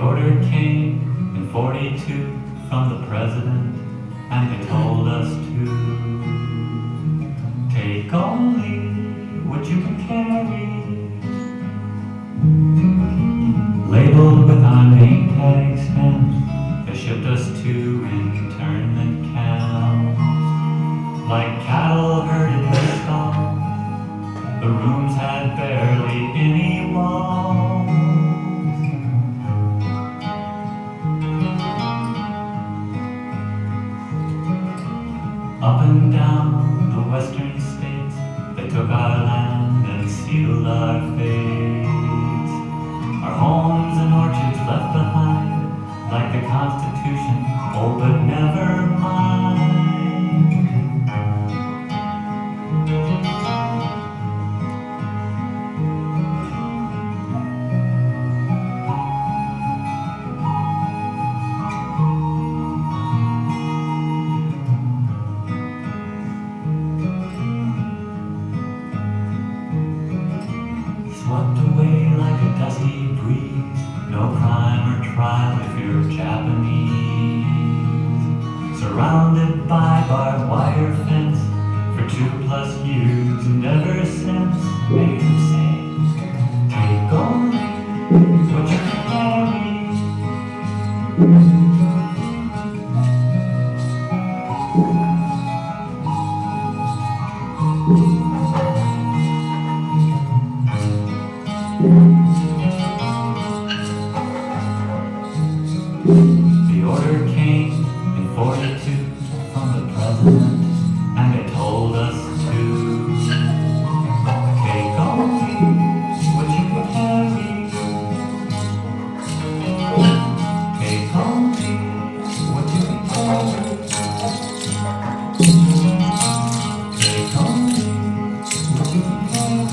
order came in 42 from the president, and they told us to take only what you can carry, labeled with our name tag stamps. They shipped us to internment camps. Like cattle herded in stalls, the rooms had barely any walls. Up and down the western states, they took our land and sealed our fates. Our homes and orchards left behind, like the Constitution, oh but never mind. Swept away like a dusty breeze, no crime or trial if you're Japanese. Surrounded by barbed wire fence for 2+ years, and ever since made him say, take only what you can carry. The order came in 42 from the president, and they told us to take only what you can carry. Take only what you can carry. Take only what you can carry.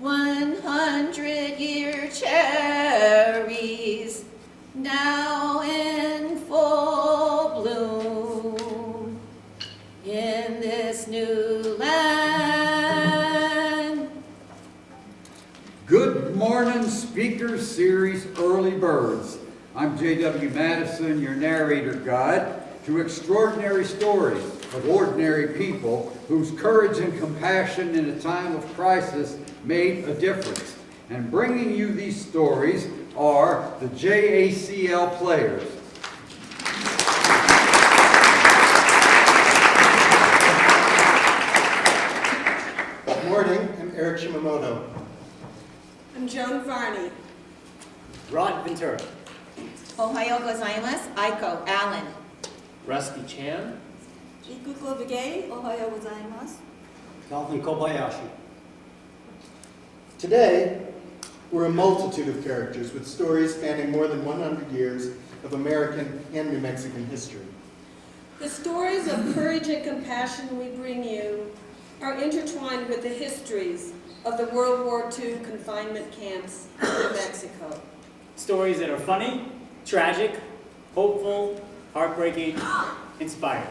"100-year cherries, now in full bloom, in this new land." Good morning, Speaker Series Early Birds. I'm J.W. Madison, your narrator guide to extraordinary stories of ordinary people whose courage and compassion in a time of crisis made a difference. And bringing you these stories are the JACL players. Good morning, I'm Eric Shimamoto. I'm Joan Varney. Rod Ventura. Ohayo gozaimasu, Aiko Allen. Rusty Chan. Ikuko Vigay, ohayo gozaimasu. Calvin Kobayashi. Today, we're a multitude of characters with stories spanning more than 100 years of American and New Mexican history. The stories of courage and compassion we bring you are intertwined with the histories of the World War II confinement camps in New Mexico. Stories that are funny, tragic, hopeful, heartbreaking, inspiring.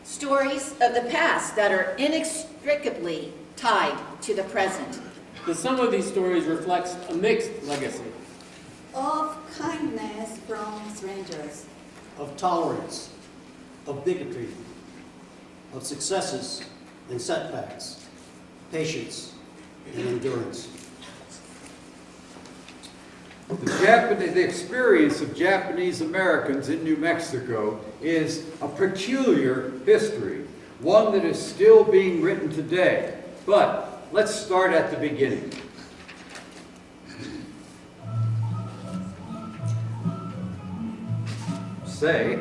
Stories of the past that are inextricably tied to the present. The sum of these stories reflects a mixed legacy. Of kindness from strangers. Of tolerance, of bigotry, of successes and setbacks, patience and endurance. The experience of Japanese Americans in New Mexico is a peculiar history, one that is still being written today. But let's start at the beginning. Say,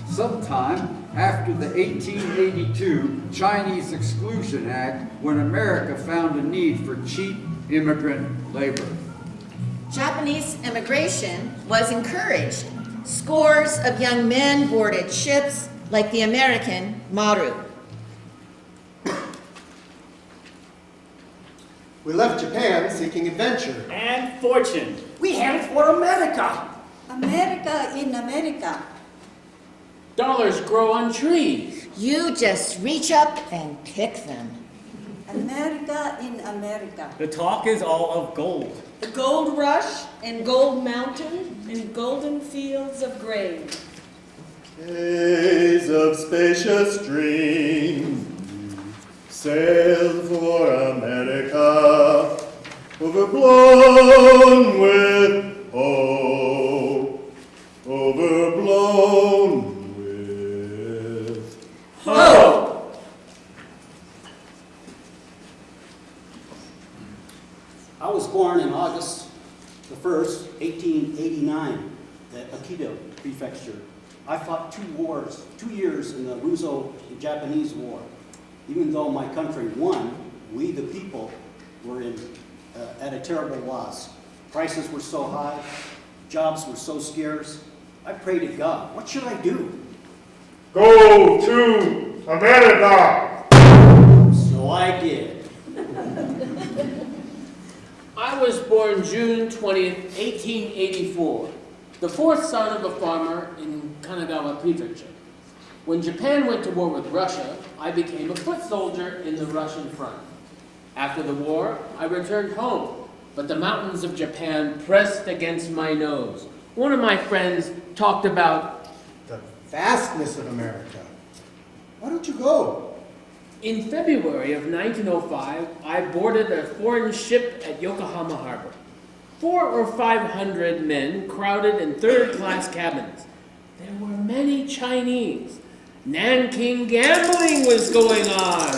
sometime after the 1882 Chinese Exclusion Act, when America found a need for cheap immigrant labor. Japanese immigration was encouraged. Scores of young men boarded ships like the American Maru. We left Japan seeking adventure. And fortune. We headed for America. America in America. Dollars grow on trees. You just reach up and pick them. America in America. The talk is all of gold. The gold rush and gold mountain and golden fields of grain. Days of spacious dreams, sail for America, overblown with hope, overblown with Hope! I was born in August the 1st, 1889, at Akita Prefecture. I fought 2 years in the Russo-Japanese War. Even though my country won, we the people were at a terrible loss. Prices were so high, jobs were so scarce. I prayed to God, what should I do? Go to America! So I did. I was born June 20th, 1884, the fourth son of a farmer in Kanagawa Prefecture. When Japan went to war with Russia, I became a foot soldier in the Russian front. After the war, I returned home, but the mountains of Japan pressed against my nose. One of my friends talked about the vastness of America. Why don't you go? In February of 1905, I boarded a foreign ship at Yokohama Harbor. 400 or 500 men crowded in third-class cabins. There were many Chinese. Nanking gambling was going on.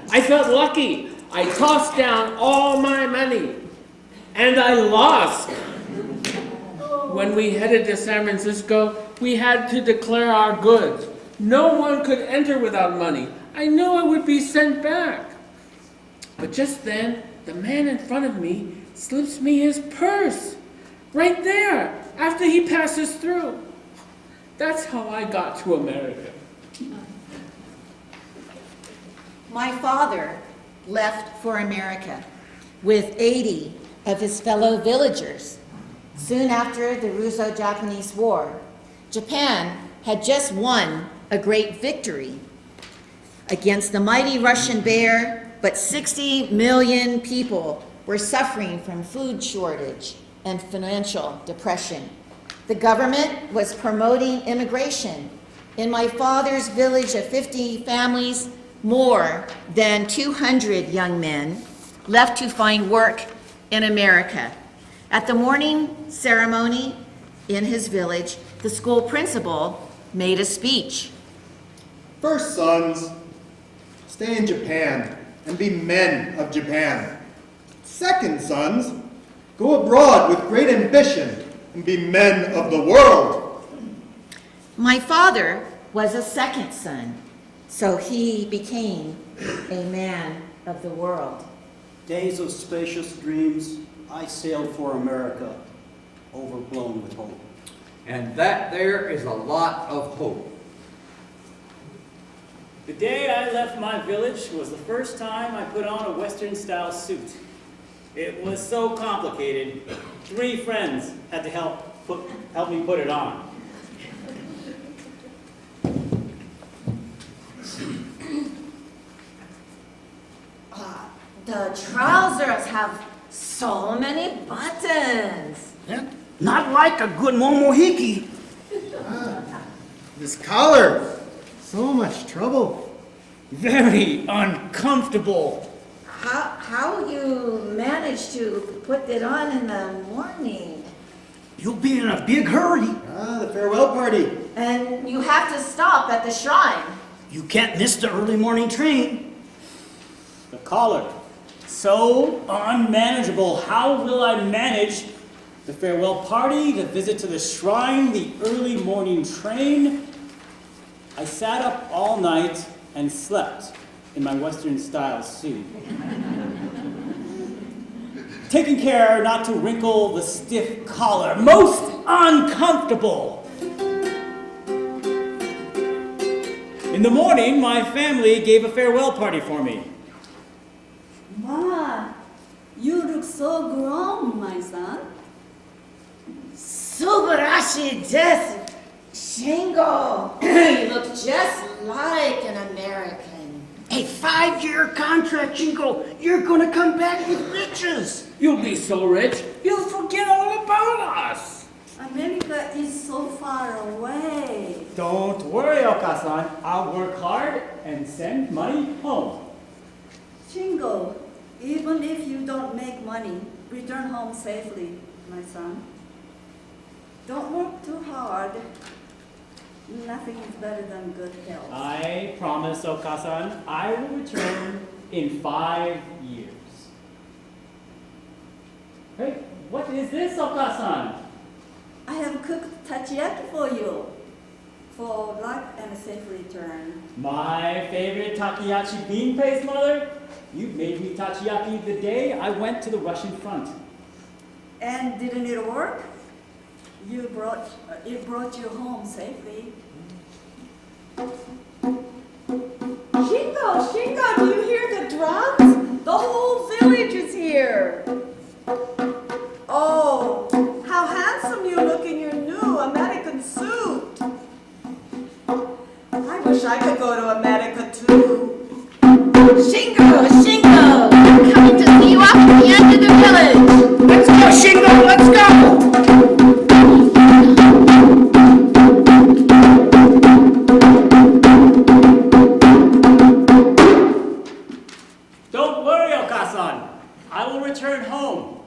I felt lucky. I tossed down all my money, and I lost. When we headed to San Francisco, we had to declare our goods. No one could enter without money. I knew I would be sent back. But just then, the man in front of me slips me his purse. Right there, after he passes through. That's how I got to America. My father left for America with 80 of his fellow villagers. Soon after the Russo-Japanese War, Japan had just won a great victory against the mighty Russian bear, but 60 million people were suffering from food shortage and financial depression. The government was promoting immigration. In my father's village of 50 families, more than 200 young men left to find work in America. At the morning ceremony in his village, the school principal made a speech. First, sons, stay in Japan and be men of Japan. Second, sons, go abroad with great ambition and be men of the world. My father was a second son, so he became a man of the world. Days of spacious dreams, I sailed for America, overblown with hope. And that there is a lot of hope. The day I left my village was the first time I put on a Western-style suit. It was so complicated, 3 friends had to help me put it on. The trousers have so many buttons. Yeah, not like a good momohiki. This collar, so much trouble. Very uncomfortable. How you manage to put it on in the morning? You'll be in a big hurry. The farewell party. And you have to stop at the shrine. You can't miss the early morning train. The collar, so unmanageable. How will I manage the farewell party, the visit to the shrine, the early morning train? I sat up all night and slept in my Western-style suit, taking care not to wrinkle the stiff collar. Most uncomfortable! In the morning, my family gave a farewell party for me. Ma, you look so grown, my son. Subarashi desu. Shingo, you look just like an American. A 5-year contract, Jingo. You're gonna come back with riches. You'll be so rich, you'll forget all about us. America is so far away. Don't worry, Okasan. I'll work hard and send money home. Shingo, even if you don't make money, return home safely, my son. Don't work too hard. Nothing is better than good health. I promise, Okasan, I will return in 5 years. Hey, what is this, Okasan? I have cooked takoyaki for you for luck and a safe return. My favorite takoyaki bean paste, Mother? You made me takoyaki the day I went to the Russian front. And didn't it work? It brought you home safely. Shingo, do you hear the drums? The whole village is here. Oh, how handsome you look in your new American suit. I wish I could go to America too. Shingo, I'm coming to see you off at the end of the village. Let's go, Shingo, let's go. Don't worry, Okasan. I will return home.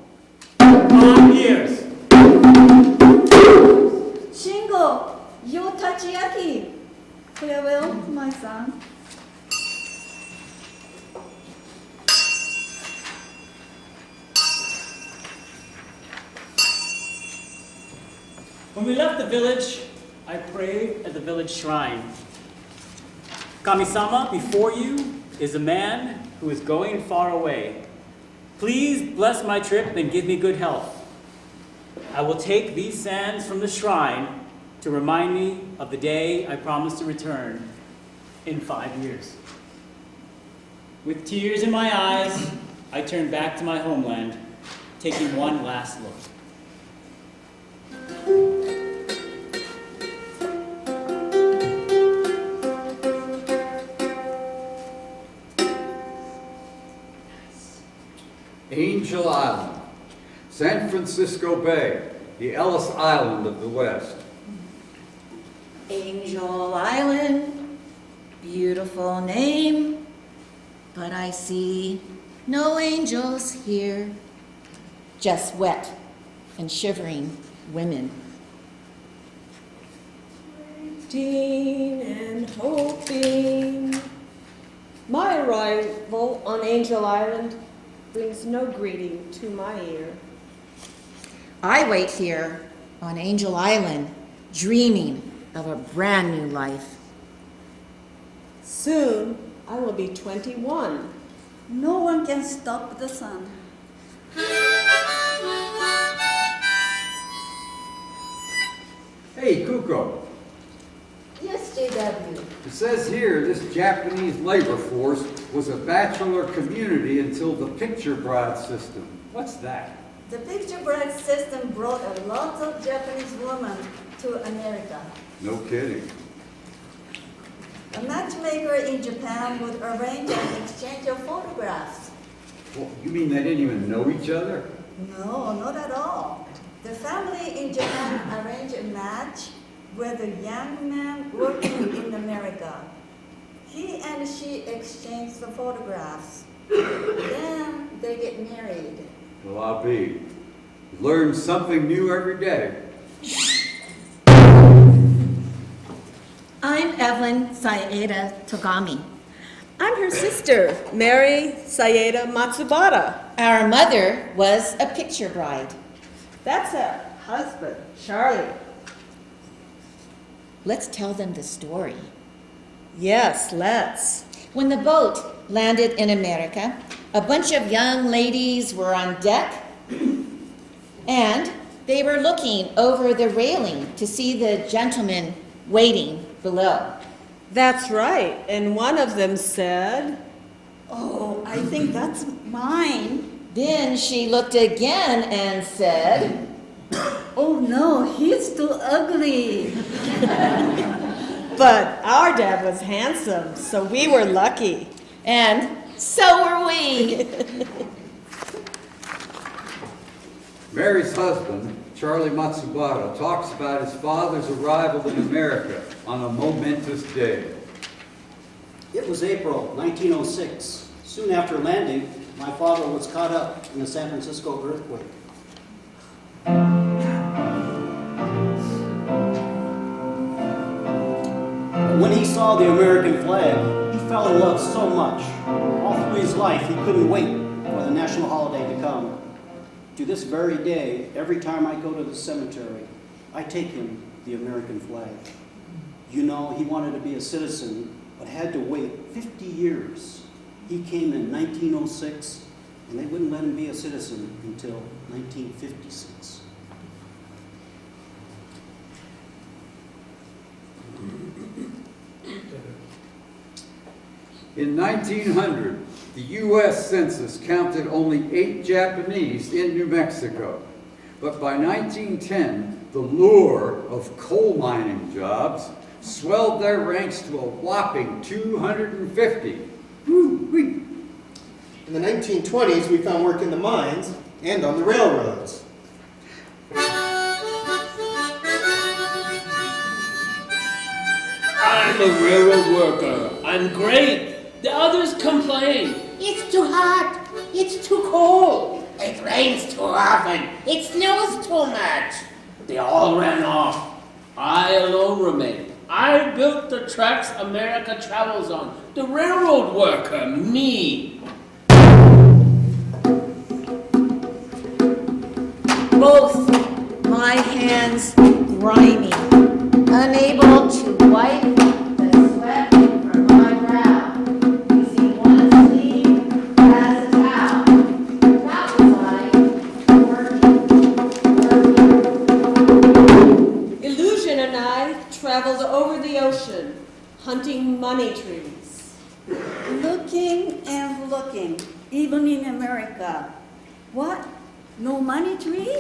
5 years. Shingo, your takoyaki. Farewell, my son. When we left the village, I prayed at the village shrine. Kami-sama, before you is a man who is going far away. Please bless my trip and give me good health. I will take these sands from the shrine to remind me of the day I promised to return in 5 years. With tears in my eyes, I turned back to my homeland, taking one last look. Angel Island, San Francisco Bay, the Ellis Island of the West. Angel Island, beautiful name, but I see no angels here, just wet and shivering women. Waiting and hoping. My arrival on Angel Island brings no greeting to my ear. I wait here on Angel Island, dreaming of a brand new life. Soon I will be 21. No one can stop the sun. Hey, Kuko, Yes, JW. it says here this Japanese labor force was a bachelor community until the picture bride system. What's that? The picture bride system brought a lot of Japanese women to America. No kidding. A matchmaker in Japan would arrange an exchange of photographs. Well, you mean they didn't even know each other? No, not at all. The family in Japan arranged a match with a young man working in America. He and she exchanged the photographs. Then they get married. Well, I'll be. Learn something new every day. I'm Evelyn Saeda Togami. I'm her sister, Mary Sayeda Matsubara. Our mother was a picture bride. That's her husband, Charlie. Let's tell them the story. Yes, let's. When the boat landed in America, a bunch of young ladies were on deck, and they were looking over the railing to see the gentlemen waiting below. That's right. And one of them said, Oh, I think that's mine. Then she looked again and said, Oh no, he's too ugly. but our dad was handsome, so we were lucky. and so were we. Mary's husband, Charlie Matsubara, talks about his father's arrival in America on a momentous day. It was April 1906. Soon after landing, my father was caught up in the San Francisco earthquake. When he saw the American flag, he fell in love so much. All through his life, he couldn't wait for the national holiday to come. To this very day, every time I go to the cemetery, I take him the American flag. You know, he wanted to be a citizen, but had to wait 50 years. He came in 1906, and they wouldn't let him be a citizen until 1956. In 1900, the U.S. Census counted only 8 Japanese in New Mexico. But by 1910, the lure of coal mining jobs swelled their ranks to a whopping 250. Woo-wee. In the 1920s, we found work in the mines and on the railroads. I'm a railroad worker. I'm great. The others complain. It's too hot. It's too cold. It rains too often. It snows too much. They all ran off. I alone remained. I built the tracks America travels on. The railroad worker, me. Both my hands grimy, unable to wipe the sweat from my brow, using one sleeve as a towel. That was working. Illusion and I traveled over the ocean, hunting money trees. Looking and looking, even in America. What? No money tree?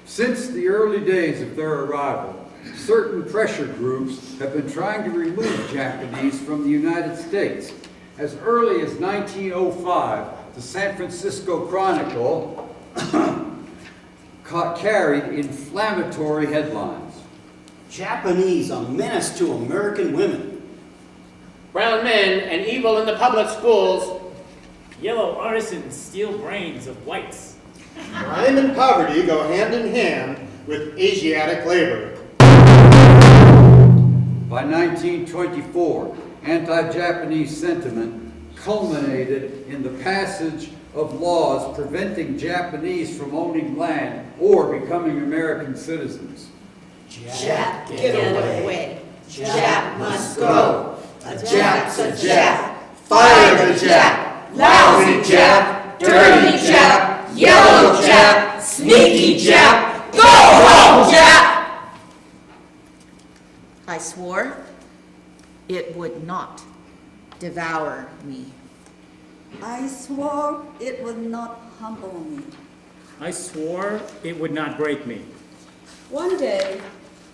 Since the early days of their arrival, certain pressure groups have been trying to remove Japanese from the United States. As early as 1905, the San Francisco Chronicle carried inflammatory headlines. Japanese, a menace to American women. Brown men and evil in the public schools. Yellow artisans steal brains of whites. Crime and poverty go hand in hand with Asiatic labor. By 1924, anti-Japanese sentiment culminated in the passage of laws preventing Japanese from owning land or becoming American citizens. Jap, Get away. Jap must go. A Jap's a Jap. Fire the Jap. Lousy Jap. Dirty Jap. Yellow Jap. Sneaky Jap. Go home, Jap! I swore it would not devour me. I swore it would not humble me. I swore it would not break me. One day,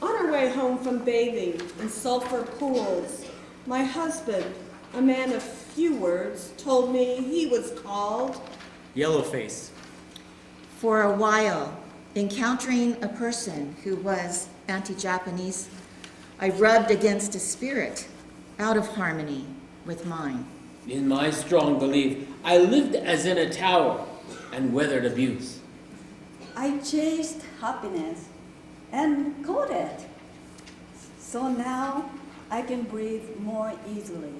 on our way home from bathing in sulfur pools, my husband, a man of few words, told me he was called Yellowface. For a while, encountering a person who was anti-Japanese, I rubbed against a spirit out of harmony with mine. In my strong belief, I lived as in a tower. and weathered abuse. I chased happiness and caught it. So now I can breathe more easily.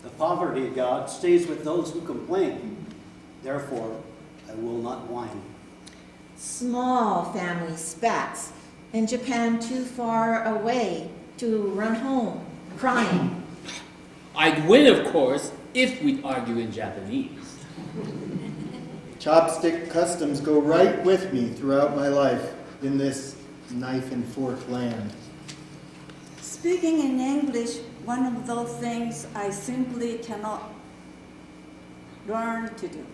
The poverty god stays with those who complain. Therefore, I will not whine. Small family spats in Japan too far away to run home crying. I'd win, of course, if we'd argue in Japanese. Chopstick customs go right with me throughout my life in this knife and fork land. Speaking in English, one of those things I simply cannot learn to do.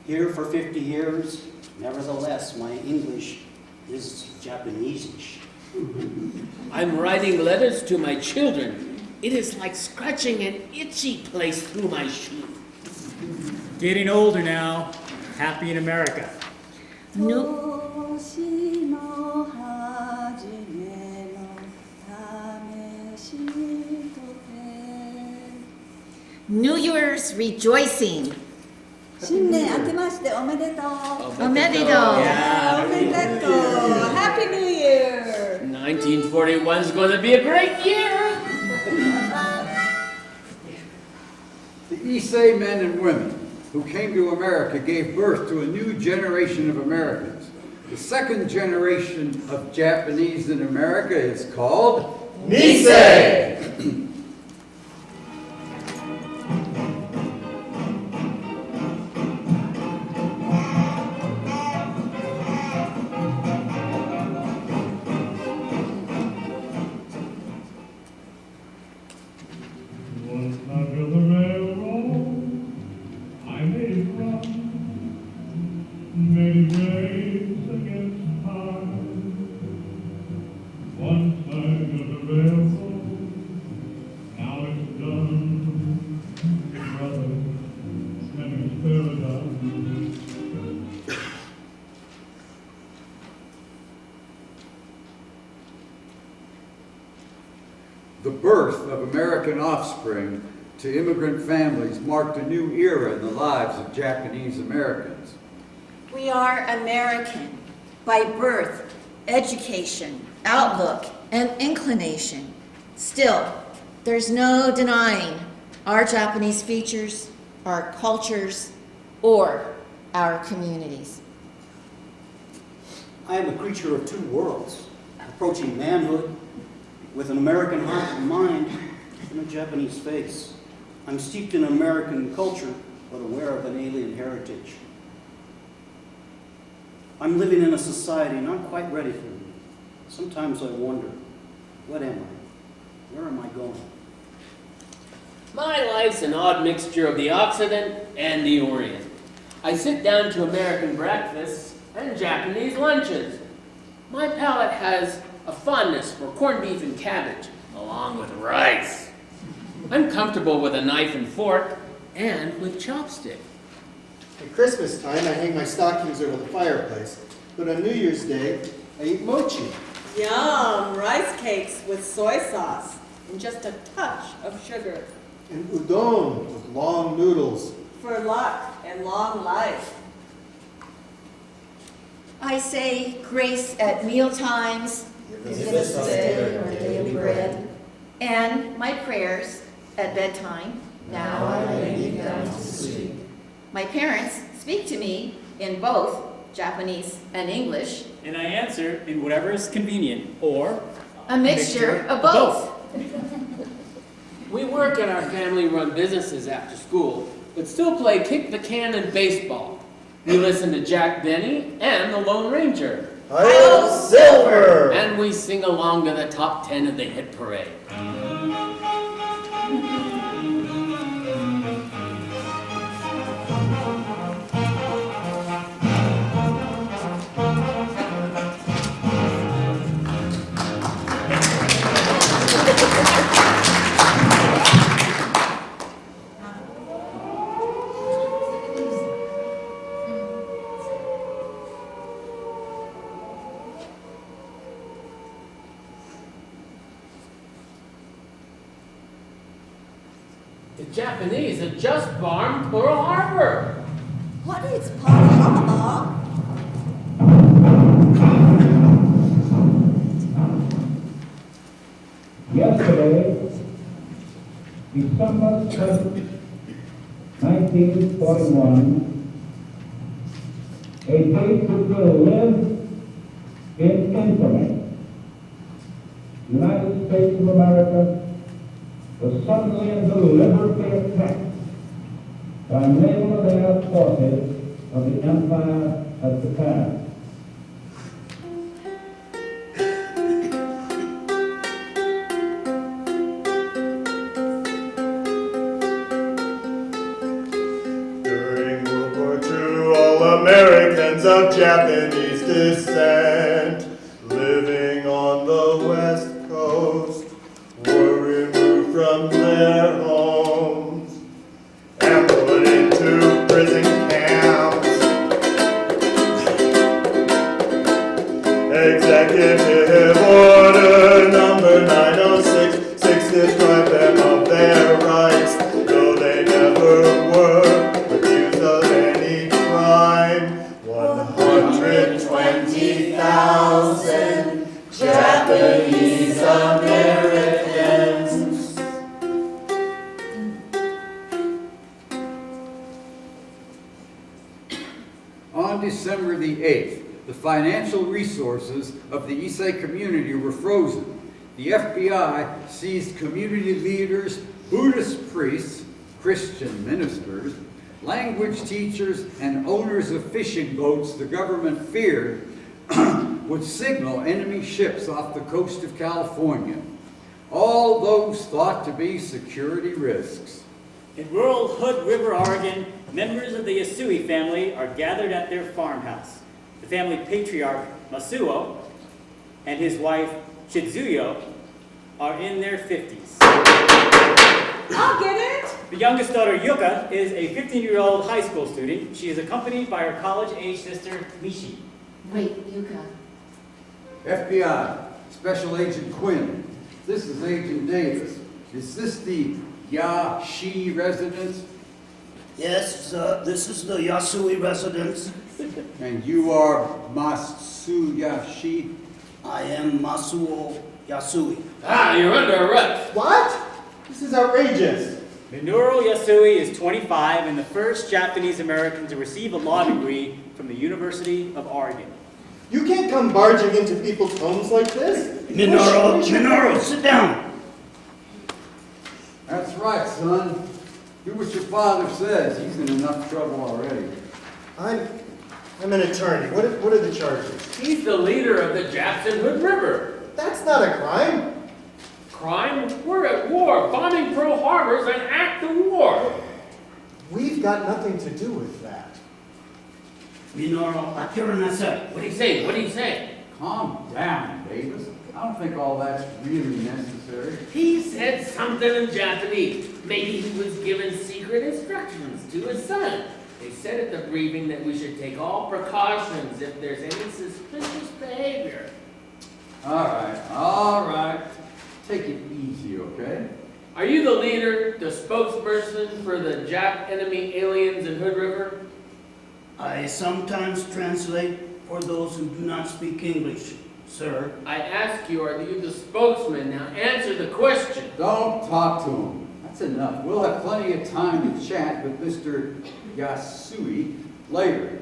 Here for 50 years, nevertheless, my English is Japanese-ish. I'm writing letters to my children. It is like scratching an itchy place through my shoe. Getting older now. Happy in America. New, 年の初めの試しとて New Year's rejoicing. 新年明けましておめでとう。おめでとう。おめでとう。Happy New Year! 1941 is going to be a great year. The Issei men and women who came to America gave birth to a new generation of Americans. The second generation of Japanese in America is called Nisei! Once I built a railroad, I made it run, made it race against time. Once I built a railroad, now it's done. Brother, and it's paradise. the birth of American offspring to immigrant families marked a new era in the lives of Japanese Americans. We are American by birth, education, outlook, and inclination. Still, there's no denying our Japanese features, our cultures, or our communities. I am a creature of two worlds, approaching manhood with an American heart and mind and a Japanese face. I'm steeped in American culture, but aware of an alien heritage. I'm living in a society not quite ready for me. Sometimes I wonder, what am I? Where am I going? My life's an odd mixture of the Occident and the Orient. I sit down to American breakfasts and Japanese lunches. My palate has a fondness for corned beef and cabbage, along with rice. I'm comfortable with a knife and fork and with chopstick. At Christmas time, I hang my stockings over the fireplace, but on New Year's Day, I eat mochi. Yum! Rice cakes with soy sauce and just a touch of sugar. And udon with long noodles. For luck and long life. I say grace at mealtimes, give us this day our daily bread, and my prayers at bedtime. Now I lay me down to sleep. My parents speak to me in both Japanese and English. And I answer in whatever is convenient, or A mixture of both. We work at our family-run businesses after school, but still play kick the can and baseball. We listen to Jack Benny and the Lone Ranger. Hail Silver! And we sing along to the top 10 of the hit parade. The Japanese had just bombed Pearl Harbor. What is Pearl Harbor? Yesterday, December 7th, 1941, a date that will live in infamy. United States of America was suddenly and deliberately attacked by naval and air forces of the Empire of Japan. During World War II, all Americans of Japanese descent living on the West Coast were removed from their homes and put into prison camps. Executive Order number 906 described them of their rights, though they never were accused of any crime. 120,000 Japanese Americans. On December the 8th, the financial resources of the Issei community were frozen. The FBI seized community leaders, Buddhist priests, Christian ministers, language teachers, and owners of fishing boats the government feared would signal enemy ships off the coast of California. All those thought to be security risks. In rural Hood River, Oregon, members of the Yasui family are gathered at their farmhouse. The family patriarch, Masuo, and his wife, Shizuyo, are in their 50s. I'll get it. The youngest daughter, Yuka, is a 15-year-old high school student. She is accompanied by her college-age sister, Mishi. Wait, Yuka. FBI, Special Agent Quinn. This is Agent Davis. Is this the Yashi residence? Yes, this is the Yasui residence. And you are Matsuyashi? I am Masuo Yasui. Ah, you're under arrest. What? This is outrageous. Minoru Yasui is 25 and the first Japanese American to receive a law degree from the University of Oregon. You can't come barging into people's homes like this. Minoru, sit down. That's right, son. Do what your father says. He's in enough trouble already. I'm an attorney. What are the charges? He's the leader of the Japs in Hood River. That's not a crime. Crime? We're at war. Bombing Pearl Harbor is an act of war. We've got nothing to do with that. Minoru, Akiranasai. What are you saying? What are you saying? Calm down, Davis. I don't think all that's really necessary. He said something in Japanese. Maybe he was given secret instructions to his son. They said at the briefing that we should take all precautions if there's any suspicious behavior. All right. Take it easy, okay? Are you the leader, the spokesperson for the Jap enemy aliens in Hood River? I sometimes translate for those who do not speak English, sir. I ask you, are you the spokesman? Now answer the question. Don't talk to him. That's enough. We'll have plenty of time to chat with Mr. Yasui later.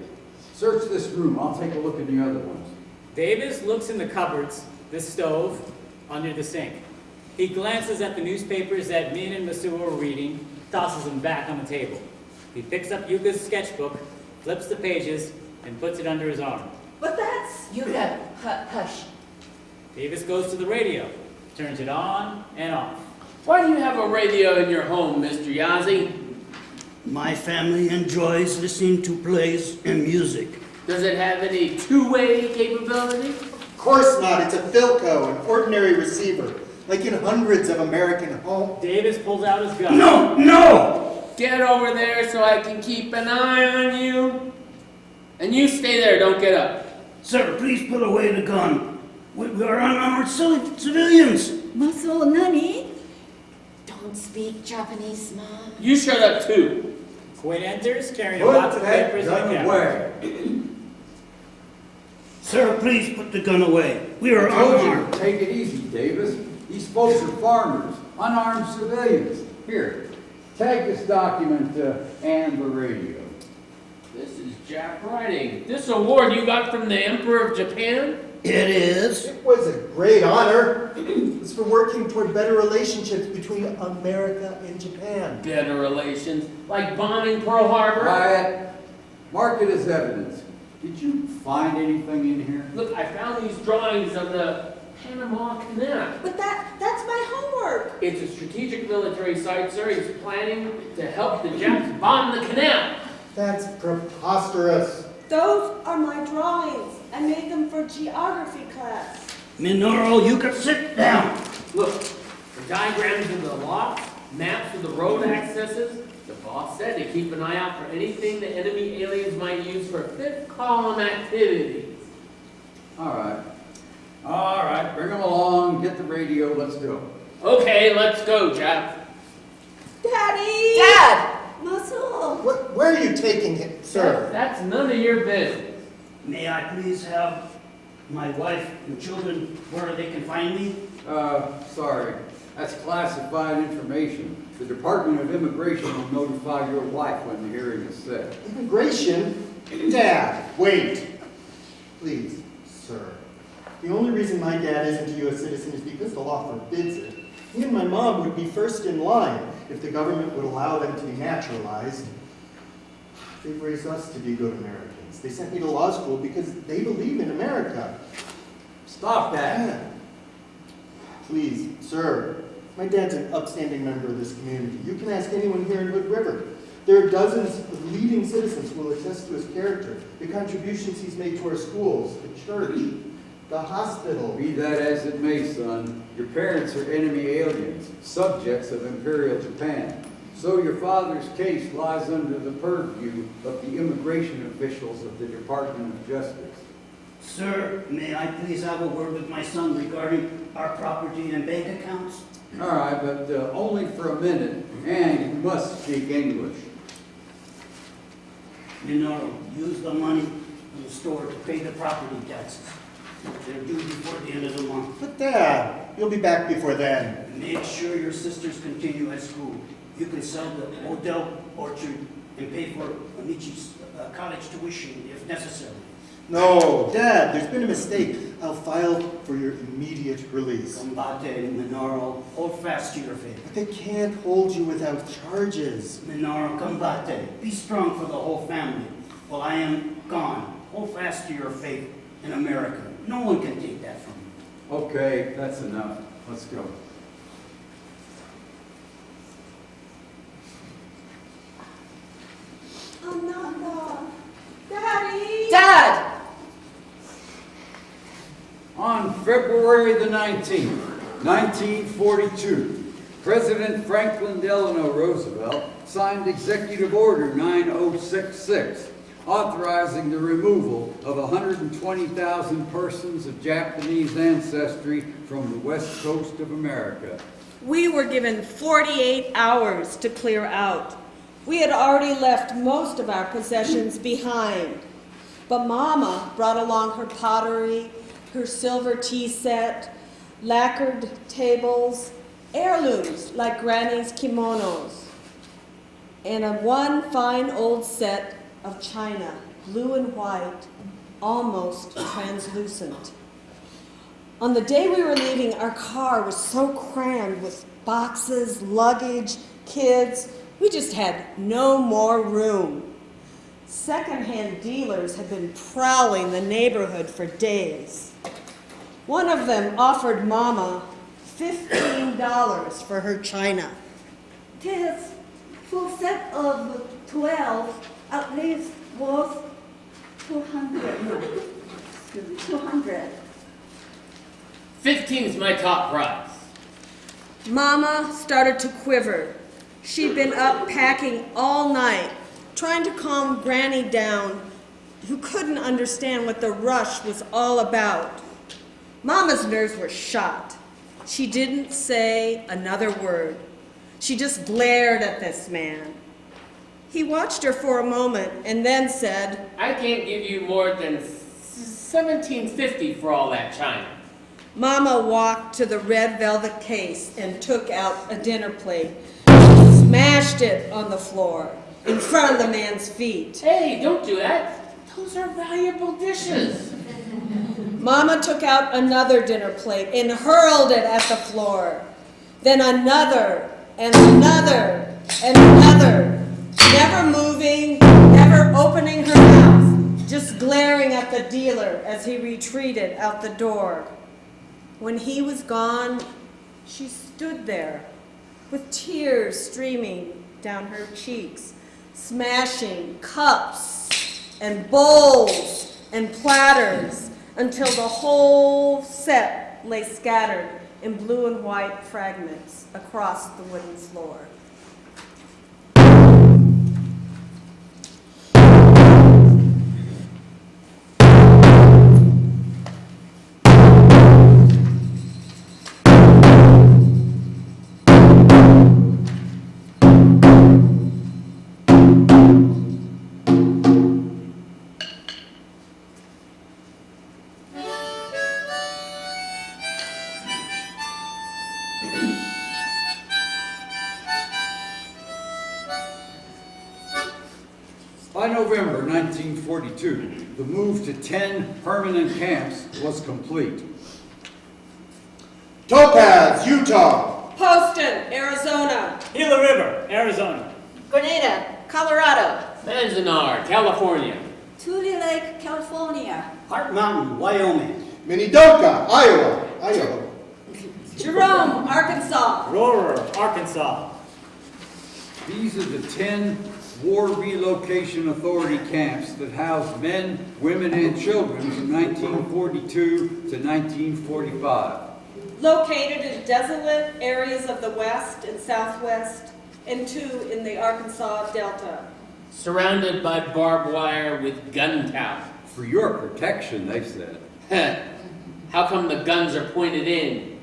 Search this room. I'll take a look at the other ones. Davis looks in the cupboards, the stove, under the sink. He glances at the newspapers that Min and Masuo are reading, tosses them back on the table. He picks up Yuka's sketchbook, flips the pages, and puts it under his arm. But that's... Yuka, hush. Davis goes to the radio, turns it on and off. Why do you have a radio in your home, Mr. Yazi? My family enjoys listening to plays and music. Does it have any two-way capability? Of course not. It's a Philco, an ordinary receiver, like in hundreds of American homes. Davis pulls out his gun. No! Get over there so I can keep an eye on you. And you stay there, don't get up. Sir, please put away the gun. We are unarmed civilians. Masuo nani? Don't speak Japanese, Mom. You shut up too. Quinn enters carrying a Put box of that papers and a gun camera. away. Sir, please put the gun away. We are I told you unarmed. to take it easy, Davis. These folks are farmers, unarmed civilians. Here, tag this document and the radio. This is Jack writing. This award you got from the Emperor of Japan? It is. It was a great honor. It's for working toward better relationships between America and Japan. Better relations, like bombing Pearl Harbor. Quiet. Mark it as evidence. Did you find anything in here? Look, I found these drawings of the Panama Canal. But that's my homework. It's a strategic military site, sir. He's planning to help the Japs bomb the canal. That's preposterous. Those are my drawings. I made them for geography class. Minoru, you can sit down. Look, the diagrams of the locks, maps of the road accesses. The boss said to keep an eye out for anything the enemy aliens might use for fifth column activities. All right. All right, bring them along, get the radio, let's go. Okay, let's go, Jap. Daddy! Dad! Muscle! Where are you taking him, sir? That's none of your business. May I please have my wife and children where they can find me? Sorry, that's classified information. The Department of Immigration will notify your wife when the hearing is set. Immigration? Dad, wait. Please, sir. The only reason my dad isn't a U.S. citizen is because the law forbids it. Me and my mom would be first in line if the government would allow them to be naturalized. They've raised us to be good Americans. They sent me to law school because they believe in America. Stop that. Dad. Please, sir. My dad's an upstanding member of this community. You can ask anyone here in Hood River. There are dozens of leading citizens who will attest to his character, the contributions he's made to our schools, the church, the hospital. Be that as it may, son, your parents are enemy aliens, subjects of Imperial Japan. So your father's case lies under the purview of the immigration officials of the Department of Justice. Sir, may I please have a word with my son regarding our property and bank accounts? All right, but only for a minute, and you must speak English. Minoru, use the money in the store to pay the property taxes. They're due before the end of the month. But Dad, you'll be back before then. Make sure your sisters continue at school. You can sell the Odell orchard and pay for Amichi's college tuition if necessary. No, Dad, there's been a mistake. I'll file for your immediate release. Combate, Minoru, hold fast to your faith. But they can't hold you without charges. Minoru, combate. Be strong for the whole family. While I am gone, hold fast to your faith in America. No one can take that from you. Okay, that's enough. Let's go. Ananda! Daddy! Dad! On February the 19th, 1942, President Franklin Delano Roosevelt signed Executive Order 9066, authorizing the removal of 120,000 persons of Japanese ancestry from the west coast of America. We were given 48 hours to clear out. We had already left most of our possessions behind. But Mama brought along her pottery, her silver tea set, lacquered tables, heirlooms like Granny's kimonos, and one fine old set of china, blue and white, almost translucent. On the day we were leaving, our car was so crammed with boxes, luggage, kids, we just had no more room. Secondhand dealers had been prowling the neighborhood for days. One of them offered Mama $15 for her china. This full set of 12 at least worth 200. No, excuse me, 200. 15 is my top prize. Mama started to quiver. She'd been up packing all night, trying to calm Granny down, who couldn't understand what the rush was all about. Mama's nerves were shot. She didn't say another word. She just glared at this man. He watched her for a moment and then said, I can't give you more than $17.50 for all that china. Mama walked to the red velvet case and took out a dinner plate. She smashed it on the floor in front of the man's feet. Hey, don't do that. Those are valuable dishes. Mama took out another dinner plate and hurled it at the floor. Then another and another and another, never moving, never opening her mouth, just glaring at the dealer as he retreated out the door. When he was gone, she stood there with tears streaming down her cheeks, smashing cups and bowls and platters until the whole set lay scattered in blue and white fragments across the wooden floor. By November 1942, the move to 10 permanent camps was complete. Topaz, Utah. Poston, Arizona. Gila River, Arizona. Grenada, Colorado. Manzanar, California. Tule Lake, California. Heart Mountain, Wyoming. Minidoka, Iowa. Jerome, Arkansas. Aurora, Arkansas. These are the 10 War Relocation Authority camps that housed men, women, and children from 1942 to 1945. Located in desolate areas of the west and southwest, and 2 in the Arkansas Delta. Surrounded by barbed wire with gun powder. For your protection, they said. How come the guns are pointed in?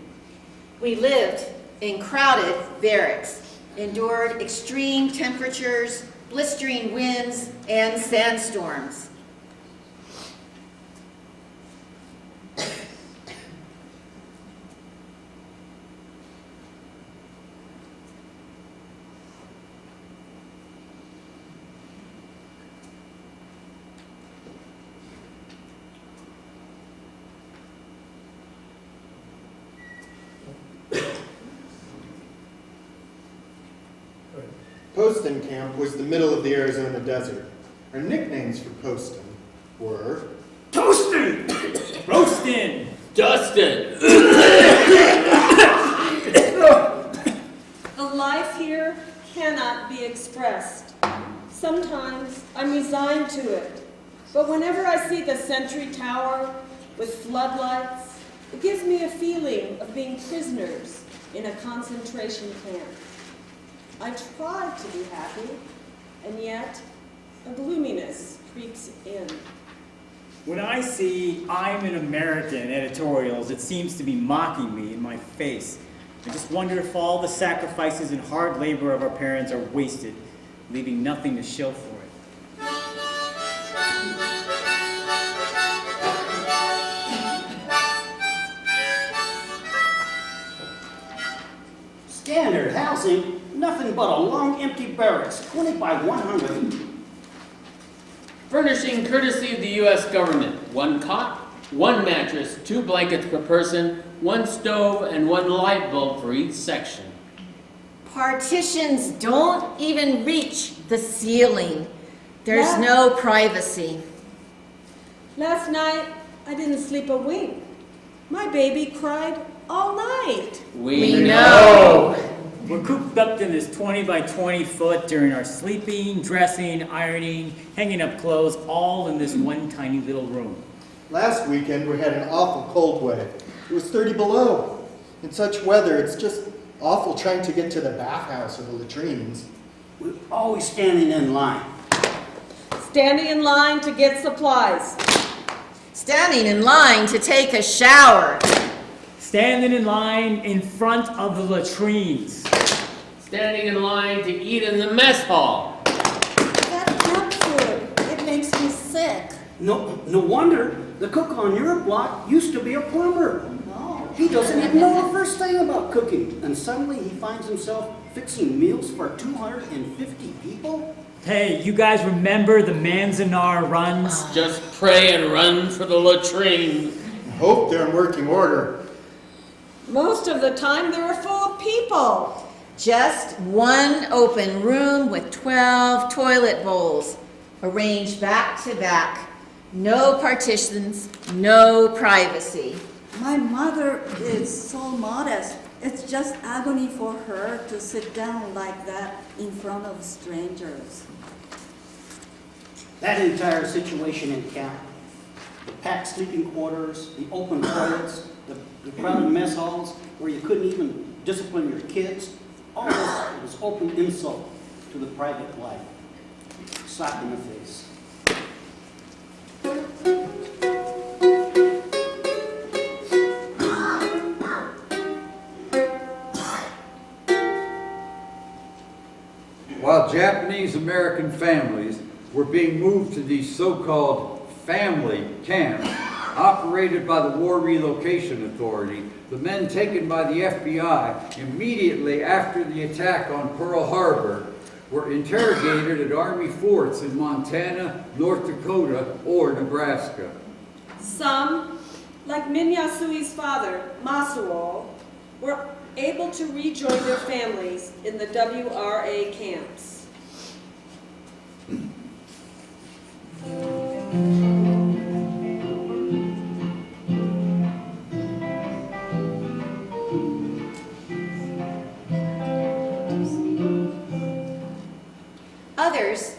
We lived in crowded barracks, endured extreme temperatures, blistering winds, and sandstorms. Poston Camp was the middle of the Arizona desert. Our nicknames for Poston were Toastin! Roastin'. Dustin. The life here cannot be expressed. Sometimes I'm resigned to it, but whenever I see the sentry tower with floodlights, it gives me a feeling of being prisoners in a concentration camp. I try to be happy, and yet a gloominess creeps in. When I see "I'm an American" editorials, it seems to be mocking me in my face. I just wonder if all the sacrifices and hard labor of our parents are wasted, leaving nothing to show for it. Standard housing, nothing but a long empty barracks, 20 by 100. Furnishing courtesy of the U.S. government. 1 cot, 1 mattress, 2 blankets per person, 1 stove, and 1 light bulb for each section. Partitions don't even reach the ceiling. There's no privacy. Last night, I didn't sleep a wink. My baby cried all night. We know. We're cooped up in this 20 by 20 foot during our sleeping, dressing, ironing, hanging up clothes, all in this one tiny little room. Last weekend we had an awful cold wave. It was 30 below. In such weather, it's just awful trying to get to the bathhouse or the latrines. We're always standing in line. Standing in line to get supplies. Standing in line to take a shower. Standing in line in front of the latrines. Standing in line to eat in the mess hall. No wonder the cook on your block used to be a plumber. No. He doesn't even know the first thing about cooking, and suddenly he finds himself fixing meals for 250 people? Hey, you guys remember the Manzanar runs? Just pray and run for the latrine. Hope they're in working order. Most of the time, they're full of people. Just one open room with 12 toilet bowls arranged back to back. No partitions, no privacy. My mother is so modest. It's just agony for her to sit down like that in front of strangers. That entire situation in camp, the packed sleeping quarters, the open toilets, the crowded mess halls where you couldn't even discipline your kids, all this was open insult to the private life. Slap in the face. While Japanese-American families were being moved to these so-called family camps operated by the War Relocation Authority, the men taken by the FBI immediately after the attack on Pearl Harbor were interrogated at Army forts in Montana, North Dakota, or Nebraska. Some, like Minyasui's father, Masuo, were able to rejoin their families in the WRA camps. Others,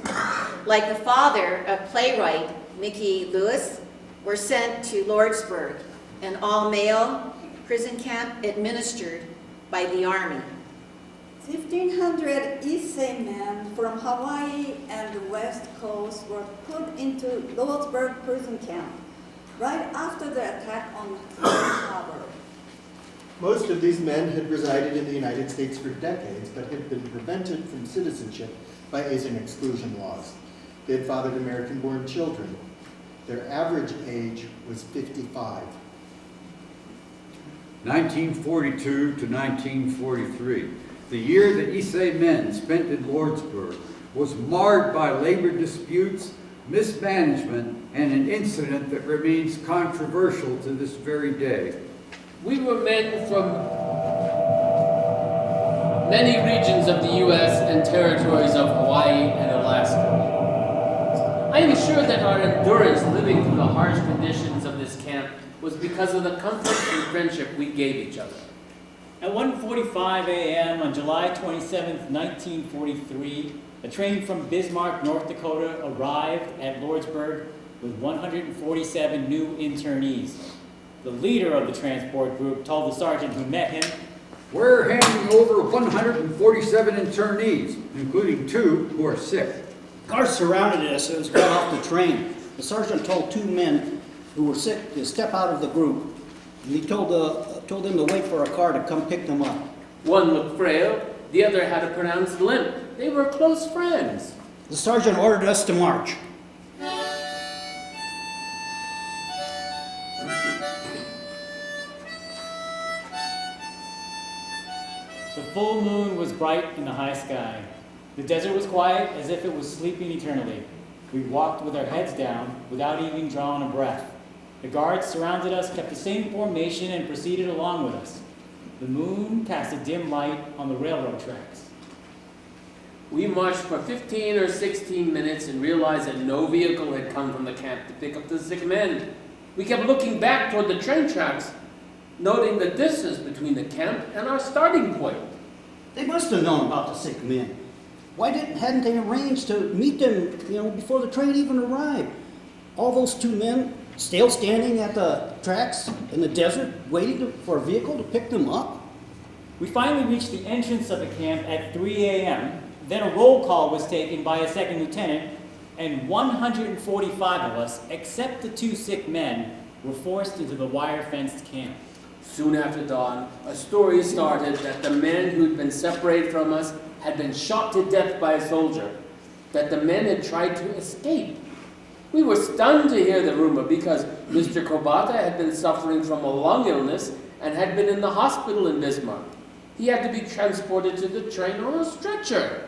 like the father of playwright Nikki Louis, were sent to Lordsburg, an all-male prison camp administered by the Army. 1,500 Issei men from Hawaii and the West Coast were put into Lordsburg prison camp right after the attack on Pearl Harbor. Most of these men had resided in the United States for decades, but had been prevented from citizenship by Asian exclusion laws. They had fathered American-born children. Their average age was 55. 1942 to 1943, the year the Issei men spent in Lordsburg, was marred by labor disputes, mismanagement, and an incident that remains controversial to this very day. We were men from many regions of the U.S. and territories of Hawaii and Alaska. I am sure that our endurance living through the harsh conditions of this camp was because of the comfort and friendship we gave each other. At 1:45 a.m. on July 27, 1943, a train from Bismarck, North Dakota arrived at Lordsburg with 147 new internees. The leader of the transport group told the sergeant who met him, "We're handing over 147 internees, including 2 who are sick." Guards surrounded us as we got off the train. The sergeant told 2 men who were sick to step out of the group, and he told them to wait for a car to come pick them up. One looked frail, the other had a pronounced limp. They were close friends. The sergeant ordered us to march. The full moon was bright in the high sky. The desert was quiet, as if it was sleeping eternally. We walked with our heads down, without even drawing a breath. The guards surrounded us, kept the same formation, and proceeded along with us. The moon cast a dim light on the railroad tracks. We marched for 15 or 16 minutes and realized that no vehicle had come from the camp to pick up the sick men. We kept looking back toward the train tracks, noting the distance between the camp and our starting point. They must have known about the sick men. Why hadn't they arranged to meet them, before the train even arrived? All those 2 men still standing at the tracks in the desert, waiting for a vehicle to pick them up? We finally reached the entrance of the camp at 3 a.m. Then a roll call was taken by a second lieutenant, and 145 of us, except the 2 sick men, were forced into the wire-fenced camp. Soon after dawn, a story started that the men who'd been separated from us had been shot to death by a soldier, that the men had tried to escape. We were stunned to hear the rumor because Mr. Kobata had been suffering from a lung illness and had been in the hospital in Bismarck. He had to be transported to the train on a stretcher.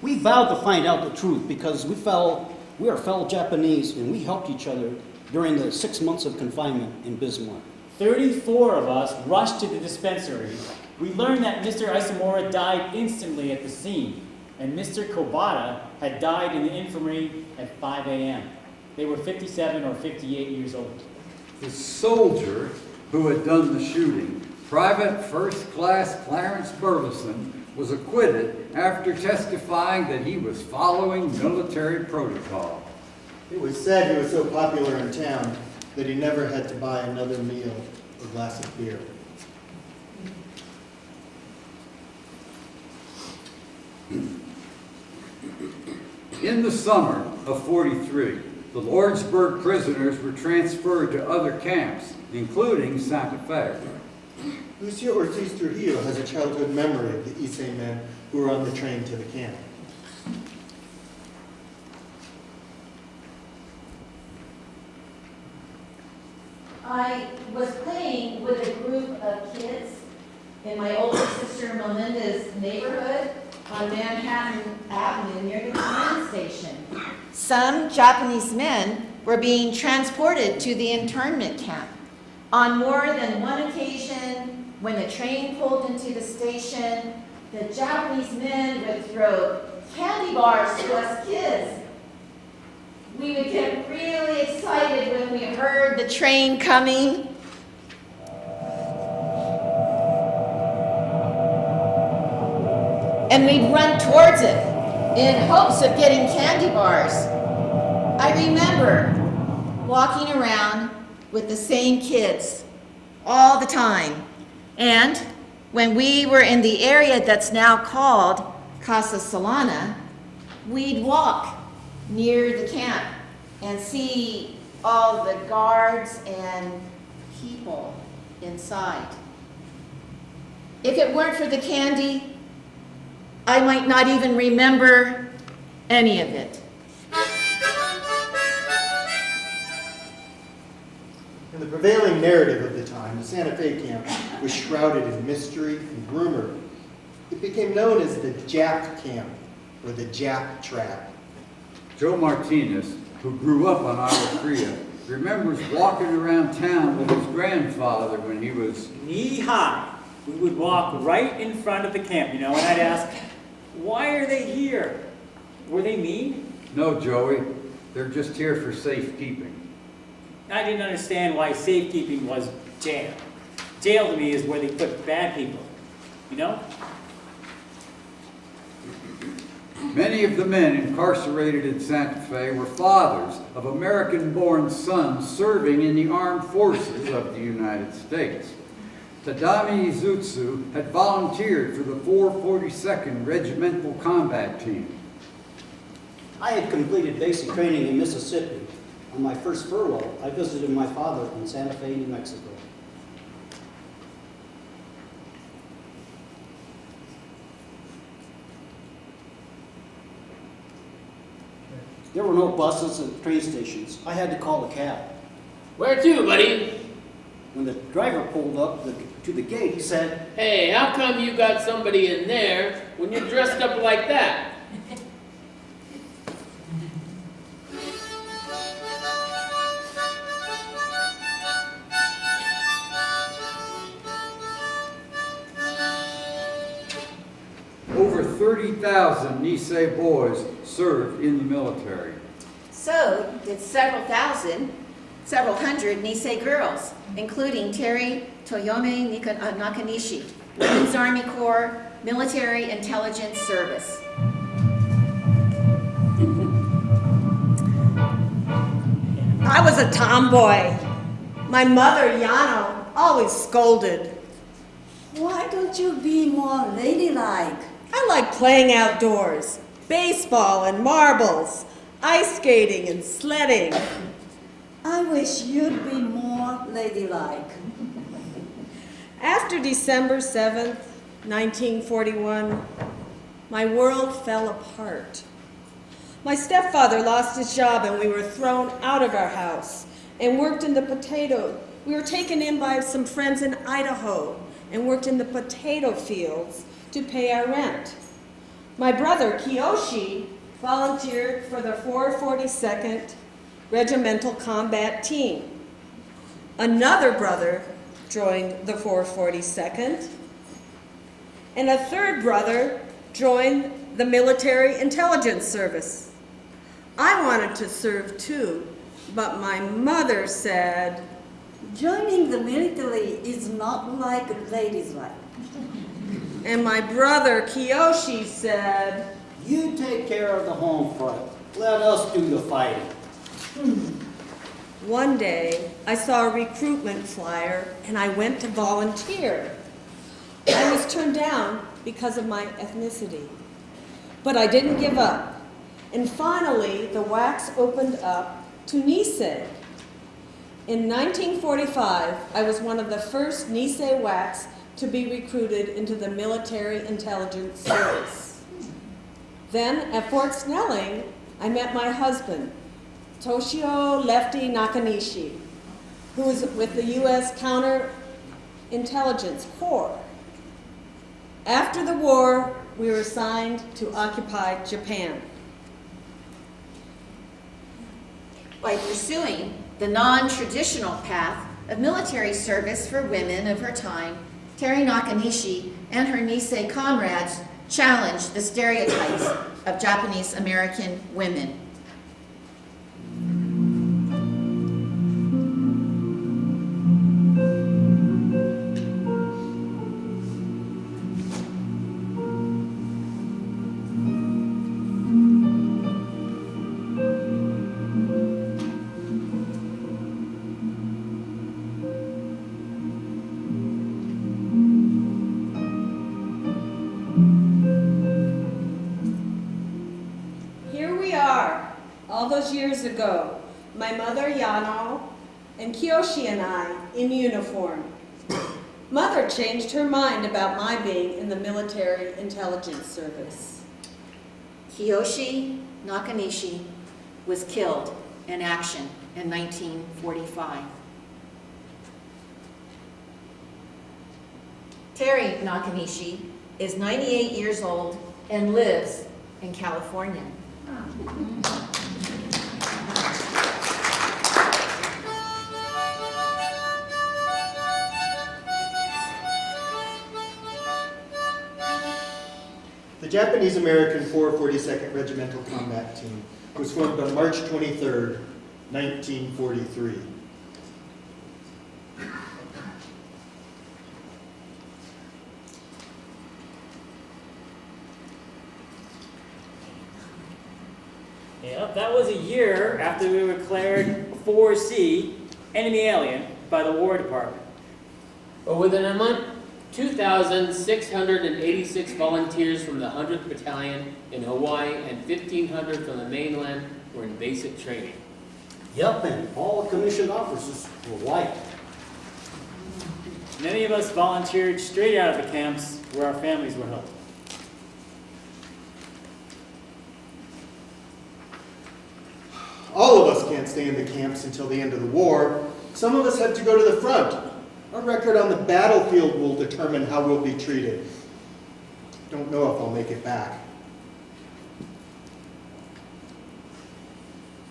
We vowed to find out the truth because we are fellow Japanese and we helped each other during the 6 months of confinement in Bismarck. 34 of us rushed to the dispensary. We learned that Mr. Isomura died instantly at the scene, and Mr. Kobata had died in the infirmary at 5 a.m. They were 57 or 58 years old. The soldier who had done the shooting, Private First Class Clarence Burleson, was acquitted after testifying that he was following military protocol. It was said he was so popular in town that he never had to buy another meal or glass of beer. In the summer of 43, the Lordsburg prisoners were transferred to other camps, including Santa Fe. Lucia Ortiz Trujillo has a childhood memory of the Issei men who were on the train to the camp. I was playing with a group of kids in my older sister Melinda's neighborhood on Manhattan Avenue near the train station. Some Japanese men were being transported to the internment camp. On more than one occasion, when the train pulled into the station, the Japanese men would throw candy bars to us kids. We would get really excited when we heard the train coming. And we'd run towards it in hopes of getting candy bars. I remember walking around with the same kids all the time. And when we were in the area that's now called Casa Solana, we'd walk near the camp and see all the guards and people inside. If it weren't for the candy, I might not even remember any of it. In the prevailing narrative of the time, the Santa Fe camp was shrouded in mystery and rumor. It became known as the Jap camp, or the Jap trap. Joe Martinez, who grew up on Isla Fria, remembers walking around town with his grandfather when he was Knee-high. We would walk right in front of the camp, and I'd ask, why are they here? Were they mean? No, Joey, they're just here for safekeeping. I didn't understand why safekeeping was jail. Jail to me is where they put bad people, Many of the men incarcerated in Santa Fe were fathers of American-born sons serving in the armed forces of the United States. Tadami Izutsu had volunteered for the 442nd Regimental Combat Team. I had completed basic training in Mississippi. On my first furlough, I visited my father in Santa Fe, New Mexico. There were no buses at train stations. I had to call a cab. Where to, buddy? When the driver pulled up to the gate, he said, Hey, how come you got somebody in there when you're dressed up like that? Over 30,000 Nisei boys served in the military. So did several hundred Nisei girls, including Terry Toyome Nakanishi, Women's Army Corps, Military Intelligence Service. I was a tomboy. My mother, Yano, always scolded. Why don't you be more ladylike? I like playing outdoors, baseball and marbles, ice skating and sledding. I wish you'd be more ladylike. After December 7th, 1941, my world fell apart. My stepfather lost his job and we were thrown out of our house and worked in the potato. We were taken in by some friends in Idaho and worked in the potato fields to pay our rent. My brother, Kiyoshi, volunteered for the 442nd Regimental Combat Team. Another brother joined the 442nd, and a third brother joined the Military Intelligence Service. I wanted to serve too, but my mother said, Joining the military is not like ladies' life. and my brother Kiyoshi said, You take care of the home front. Let us do the fighting. One day, I saw a recruitment flyer and I went to volunteer. I was turned down because of my ethnicity, but I didn't give up. And finally, the wax opened up to Nisei. In 1945, I was one of the first Nisei wax to be recruited into the Military Intelligence Service. Then, at Fort Snelling, I met my husband, Toshio Lefty Nakanishi, who was with the U.S. Counterintelligence Corps. After the war, we were assigned to occupy Japan. By pursuing the non-traditional path of military service for women of her time, Terry Nakanishi and her Nisei comrades challenged the stereotypes of Japanese American women. All those years ago, my mother Yano and Kiyoshi and I in uniform. Mother changed her mind about my being in the Military Intelligence Service. Kiyoshi Nakanishi was killed in action in 1945. Terry Nakanishi is 98 years old and lives in California. The Japanese-American 442nd Regimental Combat Team was formed on March 23rd, 1943. Yep, that was a year after we were declared 4C, enemy alien, by the War Department. But within a month, 2,686 volunteers from the 100th Battalion in Hawaii and 1,500 from the mainland were in basic training. Yep, and all commissioned officers were white. Many of us volunteered straight out of the camps where our families were held. All of us can't stay in the camps until the end of the war. Some of us had to go to the front. Our record on the battlefield will determine how we'll be treated. Don't know if I'll make it back.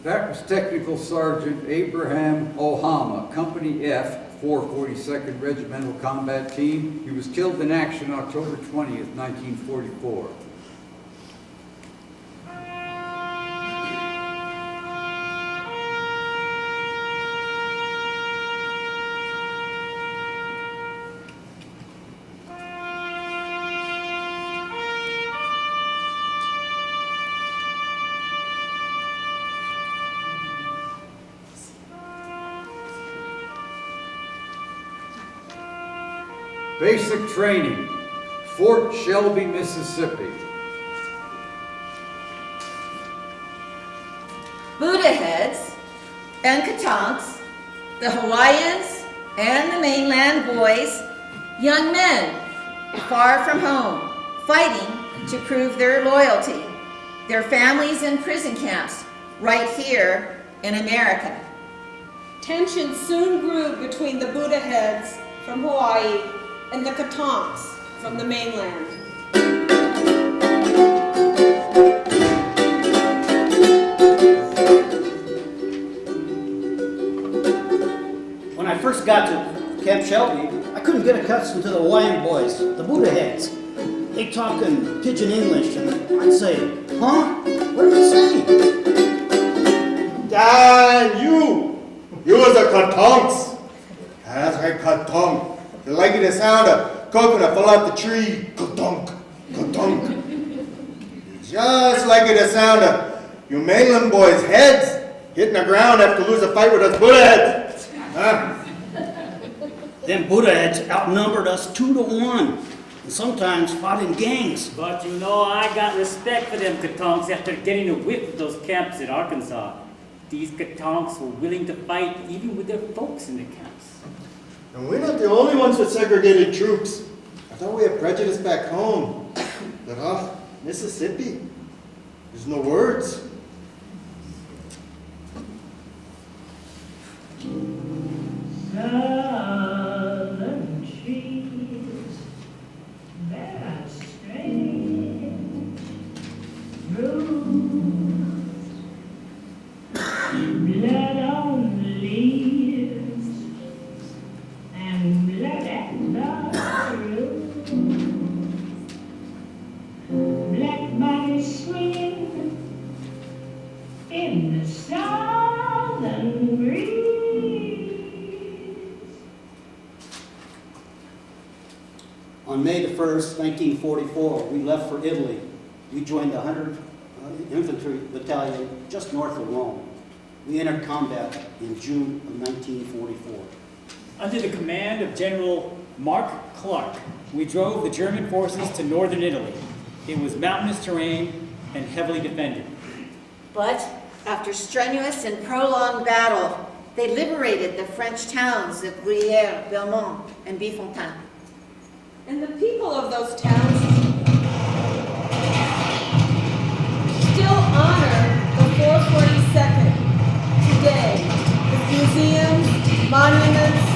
That was Technical Sergeant Abraham Ohama, Company F, 442nd Regimental Combat Team. He was killed in action October 20th, 1944. Basic training, Fort Shelby, Mississippi. Buddha heads and Katanks, the Hawaiians and the mainland boys, young men far from home, fighting to prove their loyalty. their families in prison camps right here in America. Tension soon grew between the Buddha heads from Hawaii and the Katonks from the mainland. When I first got to Camp Shelby, I couldn't get accustomed to the Hawaiian boys, the Buddha heads. They talk in pidgin English, and I'd say, huh? What are you saying? Dan, you was a katonks. That's right, katong. You like the sound of coconut fall out the tree. Katonk, katonk. Just like the sound of you mainland boys' heads hitting the ground after lose a fight with us Buddha heads. Huh? Them Buddha heads outnumbered us 2 to 1, and sometimes fought in gangs. But you know, I got respect for them Katonks after getting a whiff of those camps in Arkansas. These Katonks were willing to fight even with their folks in the camps. And we're not the only ones with segregated troops. I thought we had prejudice back home. But Mississippi, there's no words. Southern trees bear strange fruits, blood on the leaves and blood at the roots, black bodies swinging in the southern breeze. On May the 1st, 1944, we left for Italy. We joined the 100th Infantry Battalion just north of Rome. We entered combat in June of 1944. Under the command of General Mark Clark, we drove the German forces to northern Italy. It was mountainous terrain and heavily defended. But after strenuous and prolonged battle, they liberated the French towns of Gruyère, Belmont, and Bifontaine. And the people of those towns still honor the 442nd today with museums, monuments,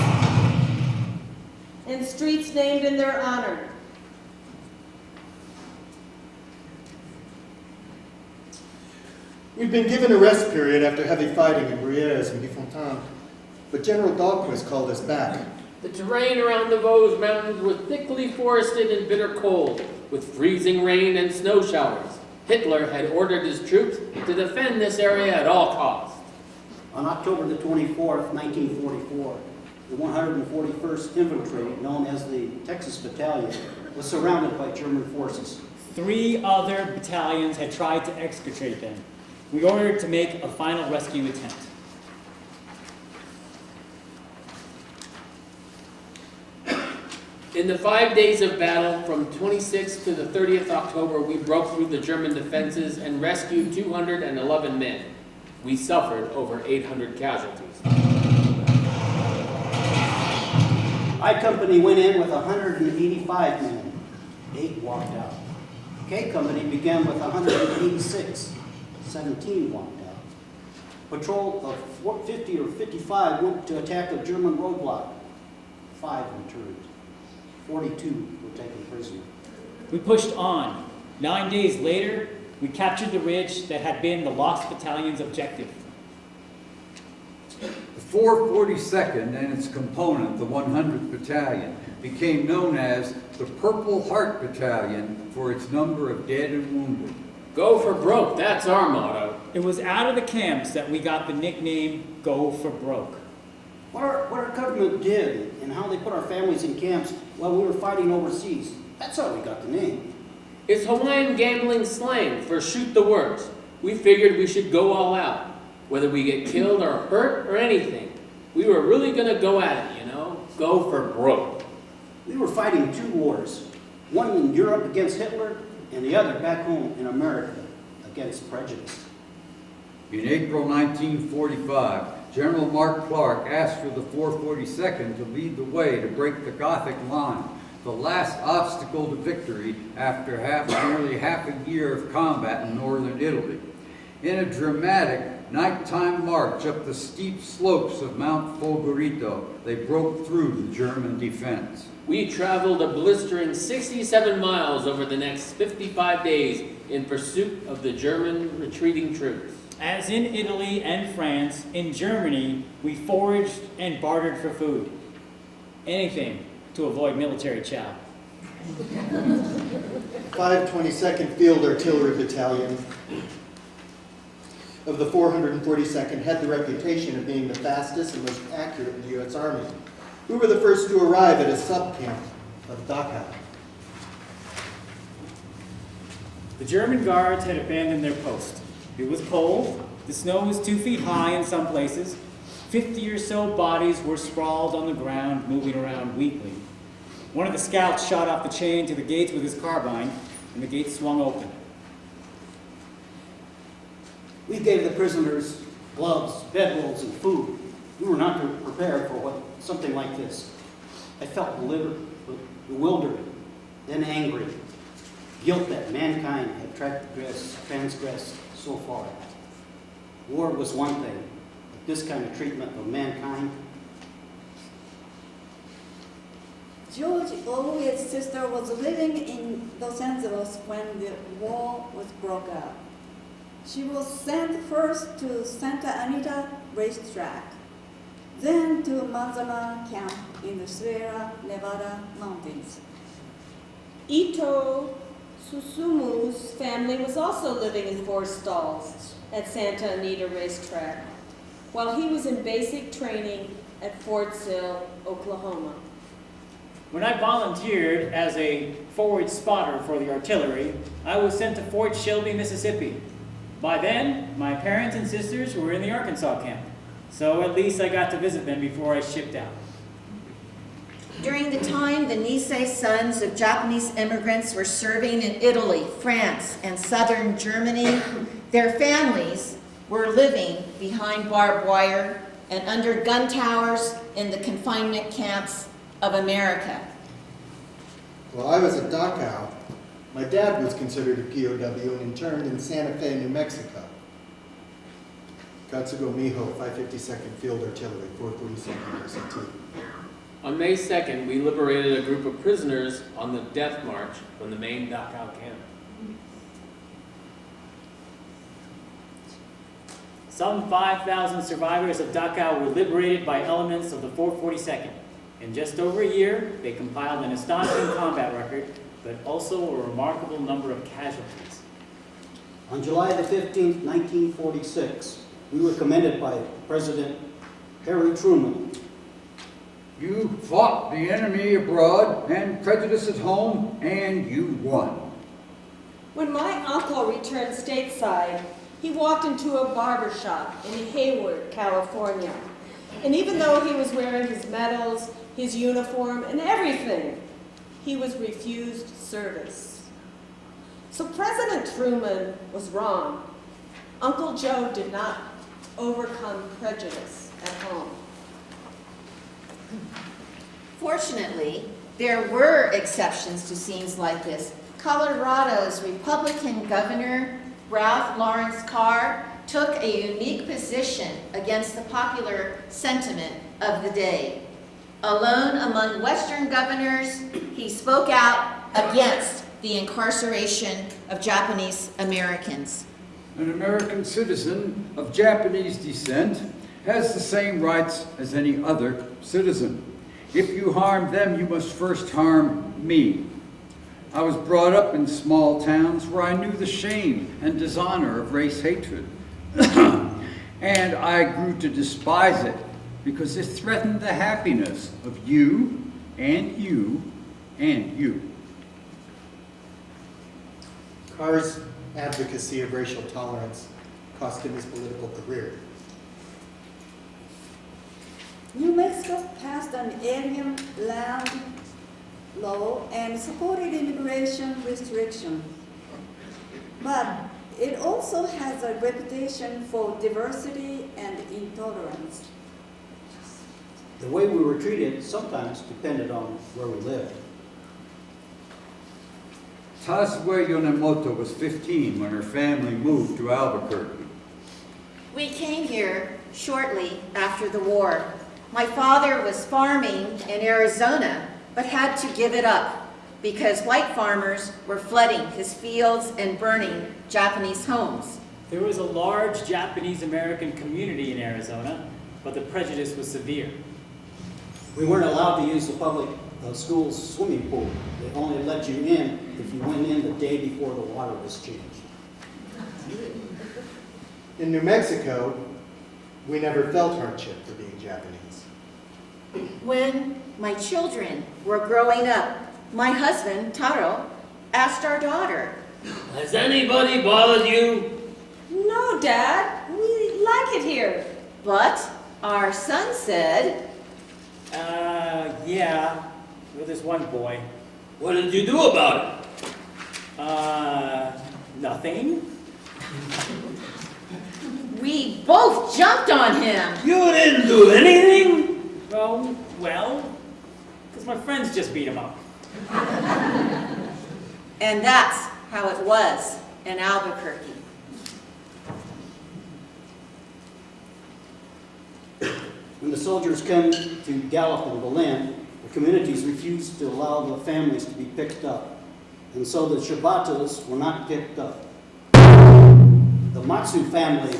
and streets named in their honor. We've been given a rest period after heavy fighting in Bruyères and Bifontaine, but General Dahlquist called us back. The terrain around the Vosges Mountains was thickly forested and bitter cold, with freezing rain and snow showers. Hitler had ordered his troops to defend this area at all costs. On October the 24th, 1944, the 141st Infantry, known as the Texas Battalion, was surrounded by German forces. 3 other battalions had tried to exfiltrate them. We ordered to make a final rescue attempt. In the 5 days of battle, from 26th to the 30th October, we broke through the German defenses and rescued 211 men. We suffered over 800 casualties. I Company went in with 185 men. 8 walked out. K Company began with 186. 17 walked out. Patrol of 50 or 55 went to attack a German roadblock. 5 returned. 42 were taken prisoner. We pushed on. 9 days later, we captured the ridge that had been the lost battalion's objective. The 442nd and its component, the 100th Battalion, became known as the Purple Heart Battalion for its number of dead and wounded. Go for broke, that's our motto. It was out of the camps that we got the nickname Go for Broke. What our government did and how they put our families in camps while we were fighting overseas, that's how we got the name. It's Hawaiian gambling slang for shoot the worst. We figured we should go all out, whether we get killed or hurt or anything. We were really gonna go at it, you know? Go for broke. We were fighting 2 wars, one in Europe against Hitler and the other back home in America against prejudice. In April 1945, General Mark Clark asked for the 442nd to lead the way to break the Gothic line. the last obstacle to victory after nearly half a year of combat in northern Italy. In a dramatic nighttime march up the steep slopes of Mount Folgorito, they broke through the German defense. We traveled a blistering 67 miles over the next 55 days in pursuit of the German retreating troops. As in Italy and France, in Germany, we foraged and bartered for food. Anything to avoid military chow. 522nd Field Artillery Battalion of the 442nd had the reputation of being the fastest and most accurate in the U.S. Army. We were the first to arrive at a sub-camp of Dachau. The German guards had abandoned their post. It was cold, the snow was 2 feet high in some places, 50 or so bodies were sprawled on the ground, moving around weakly. One of the scouts shot off the chain to the gates with his carbine, and the gates swung open. We gave the prisoners gloves, bedrolls, and food. We were not prepared for something like this. I felt bewildered, then angry. Guilt that mankind had transgressed so far. War was one thing, but this kind of treatment of mankind. George Orwell's sister was living in Los Angeles when the war was broke out. She was sent first to Santa Anita racetrack, then to Manzana camp in the Sierra Nevada mountains. Ito Susumu's family was also living in horse stalls at Santa Anita racetrack, while he was in basic training at Fort Sill, Oklahoma. When I volunteered as a forward spotter for the artillery, I was sent to Fort Shelby, Mississippi. By then, my parents and sisters were in the Arkansas camp, so at least I got to visit them before I shipped out. During the time the Nisei sons of Japanese immigrants were serving in Italy, France, and southern Germany, their families were living behind barbed wire and under gun towers in the confinement camps of America. While I was at Dachau, my dad was considered a POW and interned in Santa Fe, New Mexico. Katsugo Miho, 552nd Field Artillery, 442nd RCT. On May 2nd, we liberated a group of prisoners on the death march from the main Dachau camp. Some 5,000 survivors of Dachau were liberated by elements of the 442nd. In just over a year, they compiled an astonishing combat record, but also a remarkable number of casualties. On July the 15th, 1946, we were commended by President Harry Truman. You fought the enemy abroad and prejudice at home, and you won. When my uncle returned stateside, he walked into a barber shop in Hayward, California. And even though he was wearing his medals, his uniform, and everything, he was refused service. So President Truman was wrong. Uncle Joe did not overcome prejudice at home. Fortunately, there were exceptions to scenes like this. Colorado's Republican Governor, Ralph Lawrence Carr, took a unique position against the popular sentiment of the day. Alone among Western governors, he spoke out against the incarceration of Japanese Americans. An American citizen of Japanese descent has the same rights as any other citizen. If you harm them, you must first harm me. I was brought up in small towns where I knew the shame and dishonor of race hatred. And I grew to despise it because it threatened the happiness of you and you and you. Carr's advocacy of racial tolerance cost him his political career. New Mexico passed an alien land law and supported immigration restrictions. But it also has a reputation for diversity and intolerance. The way we were treated sometimes depended on where we lived. Tazue Yonemoto was 15 when her family moved to Albuquerque. We came here shortly after the war. My father was farming in Arizona, but had to give it up because white farmers were flooding his fields and burning Japanese homes. There was a large Japanese-American community in Arizona, but the prejudice was severe. We weren't allowed to use the public school's swimming pool. They only let you in if you went in the day before the water was changed. In New Mexico, we never felt hardship for being Japanese. When my children were growing up, my husband, Taro, asked our daughter, Has anybody bothered you? No, Dad, we like it here. but our son said, Yeah, with this one boy. What did you do about Nothing. we both jumped on him. it? You didn't do anything? Oh, well, because my friends just beat him up. And that's how it was in Albuquerque. When the soldiers came to Gallup and Berlin, the communities refused to allow the families to be picked up. And so the Shabatas were not picked up. The Matsu family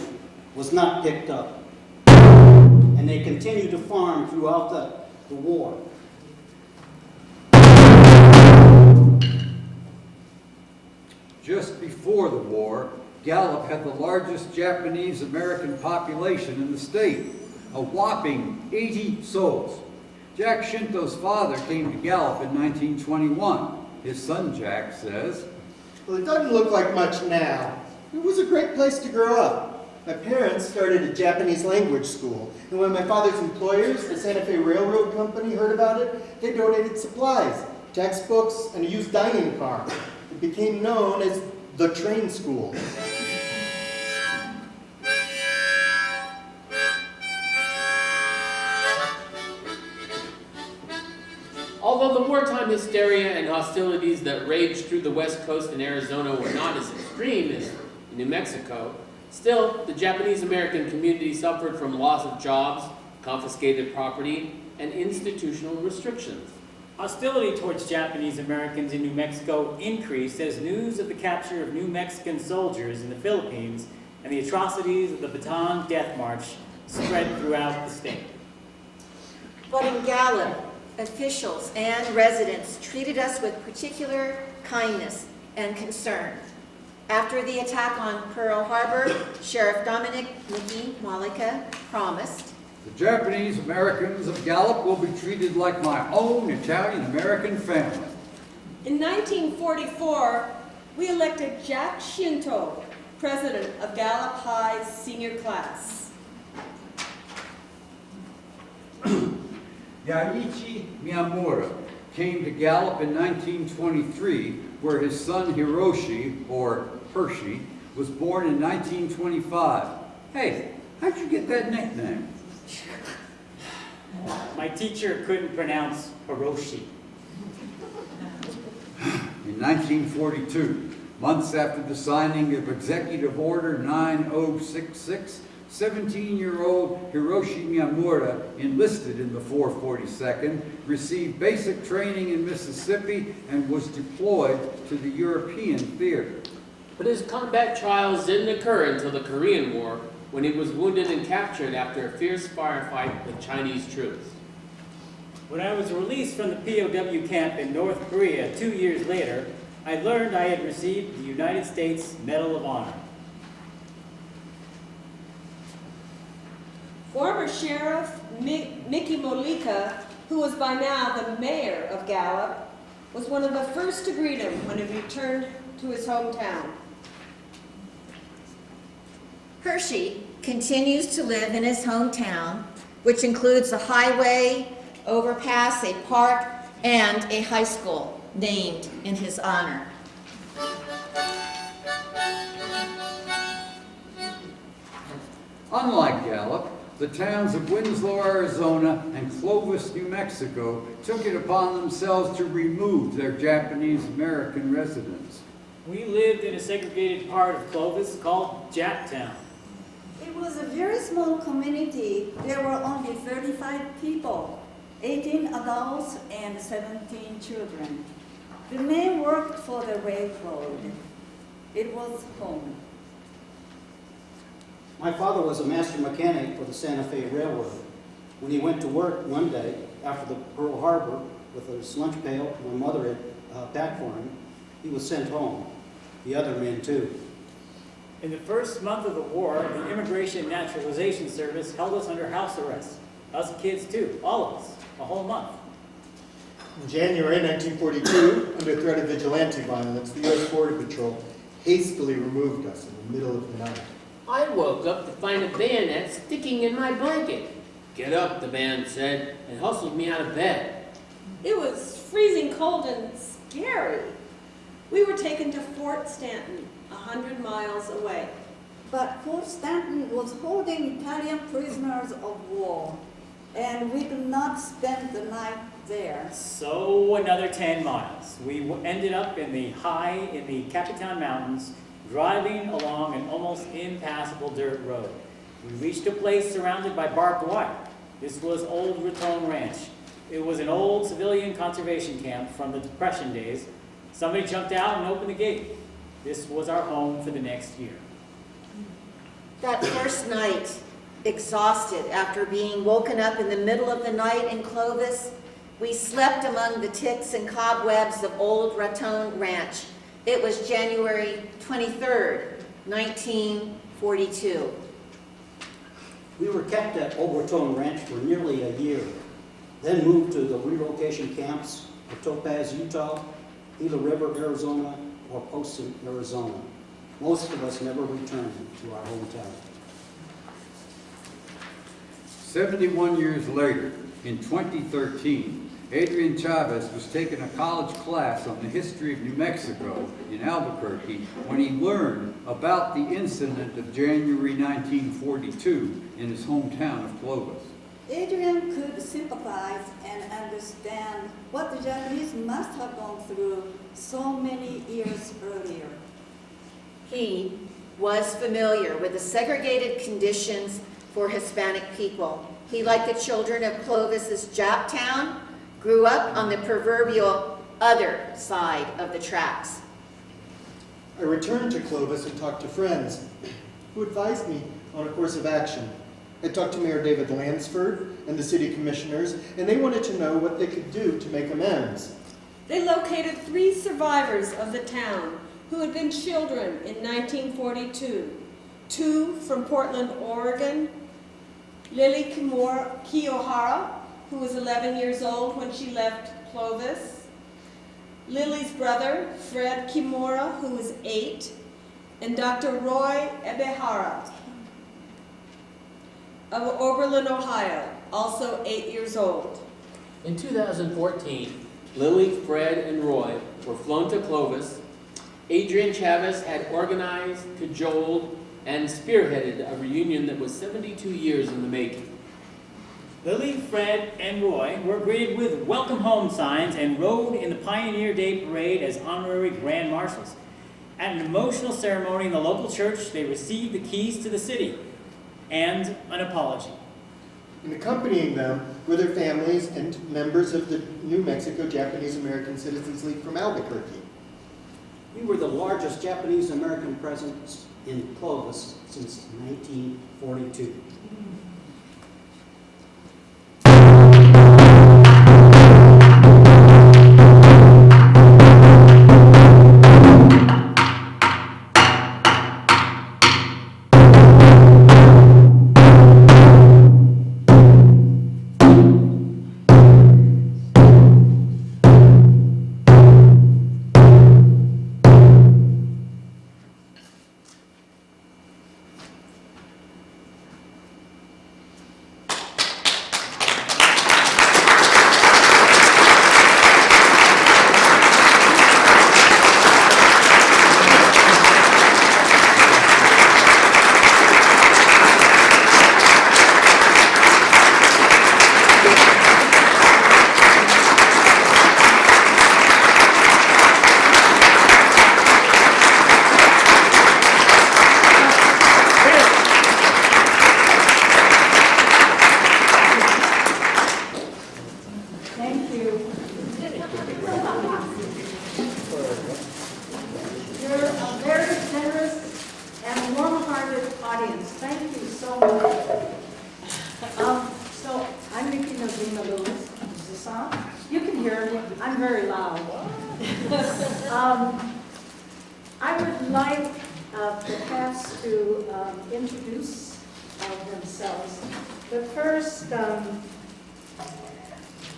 was not picked up. And they continued to farm throughout the war. Just before the war, Gallup had the largest Japanese-American population in the state, a whopping 80 souls. Jack Shinto's father came to Gallup in 1921. His son Jack says, Well, it doesn't look like much now. It was a great place to grow up. My parents started a Japanese language school, and when my father's employers, the Santa Fe Railroad Company, heard about it, they donated supplies, textbooks, and a used dining car. It became known as the train school. Although the wartime hysteria and hostilities that raged through the West Coast and Arizona were not as extreme as in New Mexico, still, the Japanese-American community suffered from loss of jobs, confiscated property, and institutional restrictions. Hostility towards Japanese Americans in New Mexico increased as news of the capture of New Mexican soldiers in the Philippines and the atrocities of the Bataan Death March spread throughout the state. But in Gallup, officials and residents treated us with particular kindness and concern. After the attack on Pearl Harbor, Sheriff Dominic Nikki Nojima promised, "The Japanese Americans of Gallup will be treated like my own Italian-American family." In 1944, we elected Jack Shinto, president of Gallup High's senior class. Yaiichi Miyamura came to Gallup in 1923, where his son Hiroshi, or Hershey, was born in 1925. Hey, how'd you get that nickname? My teacher couldn't pronounce Hiroshi. In 1942, months after the signing of Executive Order 9066, 17-year-old Hiroshi Miyamura enlisted in the 442nd, received basic training in Mississippi, and was deployed to the European theater. But his combat trials didn't occur until the Korean War, when he was wounded and captured after a fierce firefight with Chinese troops. When I was released from the POW camp in North Korea 2 years later, I learned I had received the United States Medal of Honor. Former Sheriff Mickey Molika, who was by now the mayor of Gallup, was one of the first to greet him when he returned to his hometown. Hershey continues to live in his hometown, which includes a highway, overpass, a park, and a high school named in his honor. Unlike Gallup, the towns of Winslow, Arizona, and Clovis, New Mexico, took it upon themselves to remove their Japanese-American residents. We lived in a segregated part of Clovis called JACL. It was a very small community. There were only 35 people, 18 adults and 17 children. The men worked for the railroad. It was home. My father was a master mechanic for the Santa Fe Railroad. When he went to work one day after the Pearl Harbor with his lunch pail my mother had packed for him, he was sent home. The other men too. In the first month of the war, the Immigration and Naturalization Service held us under house arrest. Us kids too, all of us, a whole month. In January 1942, under threat of vigilante violence, the U.S. Border Patrol hastily removed us in the middle of the night. I woke up to find a bayonet sticking in my blanket. Get up, the man said, and hustled me out of bed. It was freezing cold and scary. We were taken to Fort Stanton, 100 miles away. But Fort Stanton was holding Italian prisoners of war, and we could not spend the night there. So another 10 miles. We ended up in the Capitan Mountains, driving along an almost impassable dirt road. We reached a place surrounded by barbed wire. This was Old Raton Ranch. It was an old civilian conservation camp from the Depression days. Somebody jumped out and opened the gate. This was our home for the next year. That first night, exhausted after being woken up in the middle of the night in Clovis, we slept among the ticks and cobwebs of Old Raton Ranch. It was January 23rd, 1942. We were kept at Old Raton Ranch for nearly a year, then moved to the relocation camps of Topaz, Utah, Gila River, Arizona, or Poston, Arizona. Most of us never returned to our hometown. 71 years later, in 2013, Adrian Chavez was taking a college class on the history of New Mexico in Albuquerque when he learned about the incident of January 1942 in his hometown of Clovis. Adrian could sympathize and understand what the Japanese must have gone through so many years earlier. He was familiar with the segregated conditions for Hispanic people. He, like the children of Clovis's Jap town, grew up on the proverbial other side of the tracks. I returned to Clovis and talked to friends who advised me on a course of action. I talked to Mayor David Lansford and the city commissioners, and they wanted to know what they could do to make amends. They located 3 survivors of the town who had been children in 1942. 2 from Portland, Oregon, Lily Kiyohara, who was 11 years old when she left Clovis, Lily's brother, Fred Kimura, who was 8, and Dr. Roy Ebehara of Oberlin, Ohio, also 8 years old. In 2014, Lily, Fred, and Roy were flown to Clovis. Adrian Chavez had organized, cajoled, and spearheaded a reunion that was 72 years in the making. Lily, Fred, and Roy were greeted with welcome home signs and rode in the Pioneer Day Parade as honorary Grand Marshals. At an emotional ceremony in the local church, they received the keys to the city and an apology. And accompanying them were their families and members of the New Mexico Japanese American Citizens League from Albuquerque. We were the largest Japanese American presence in Clovis since 1942. I would like perhaps to introduce themselves. But first,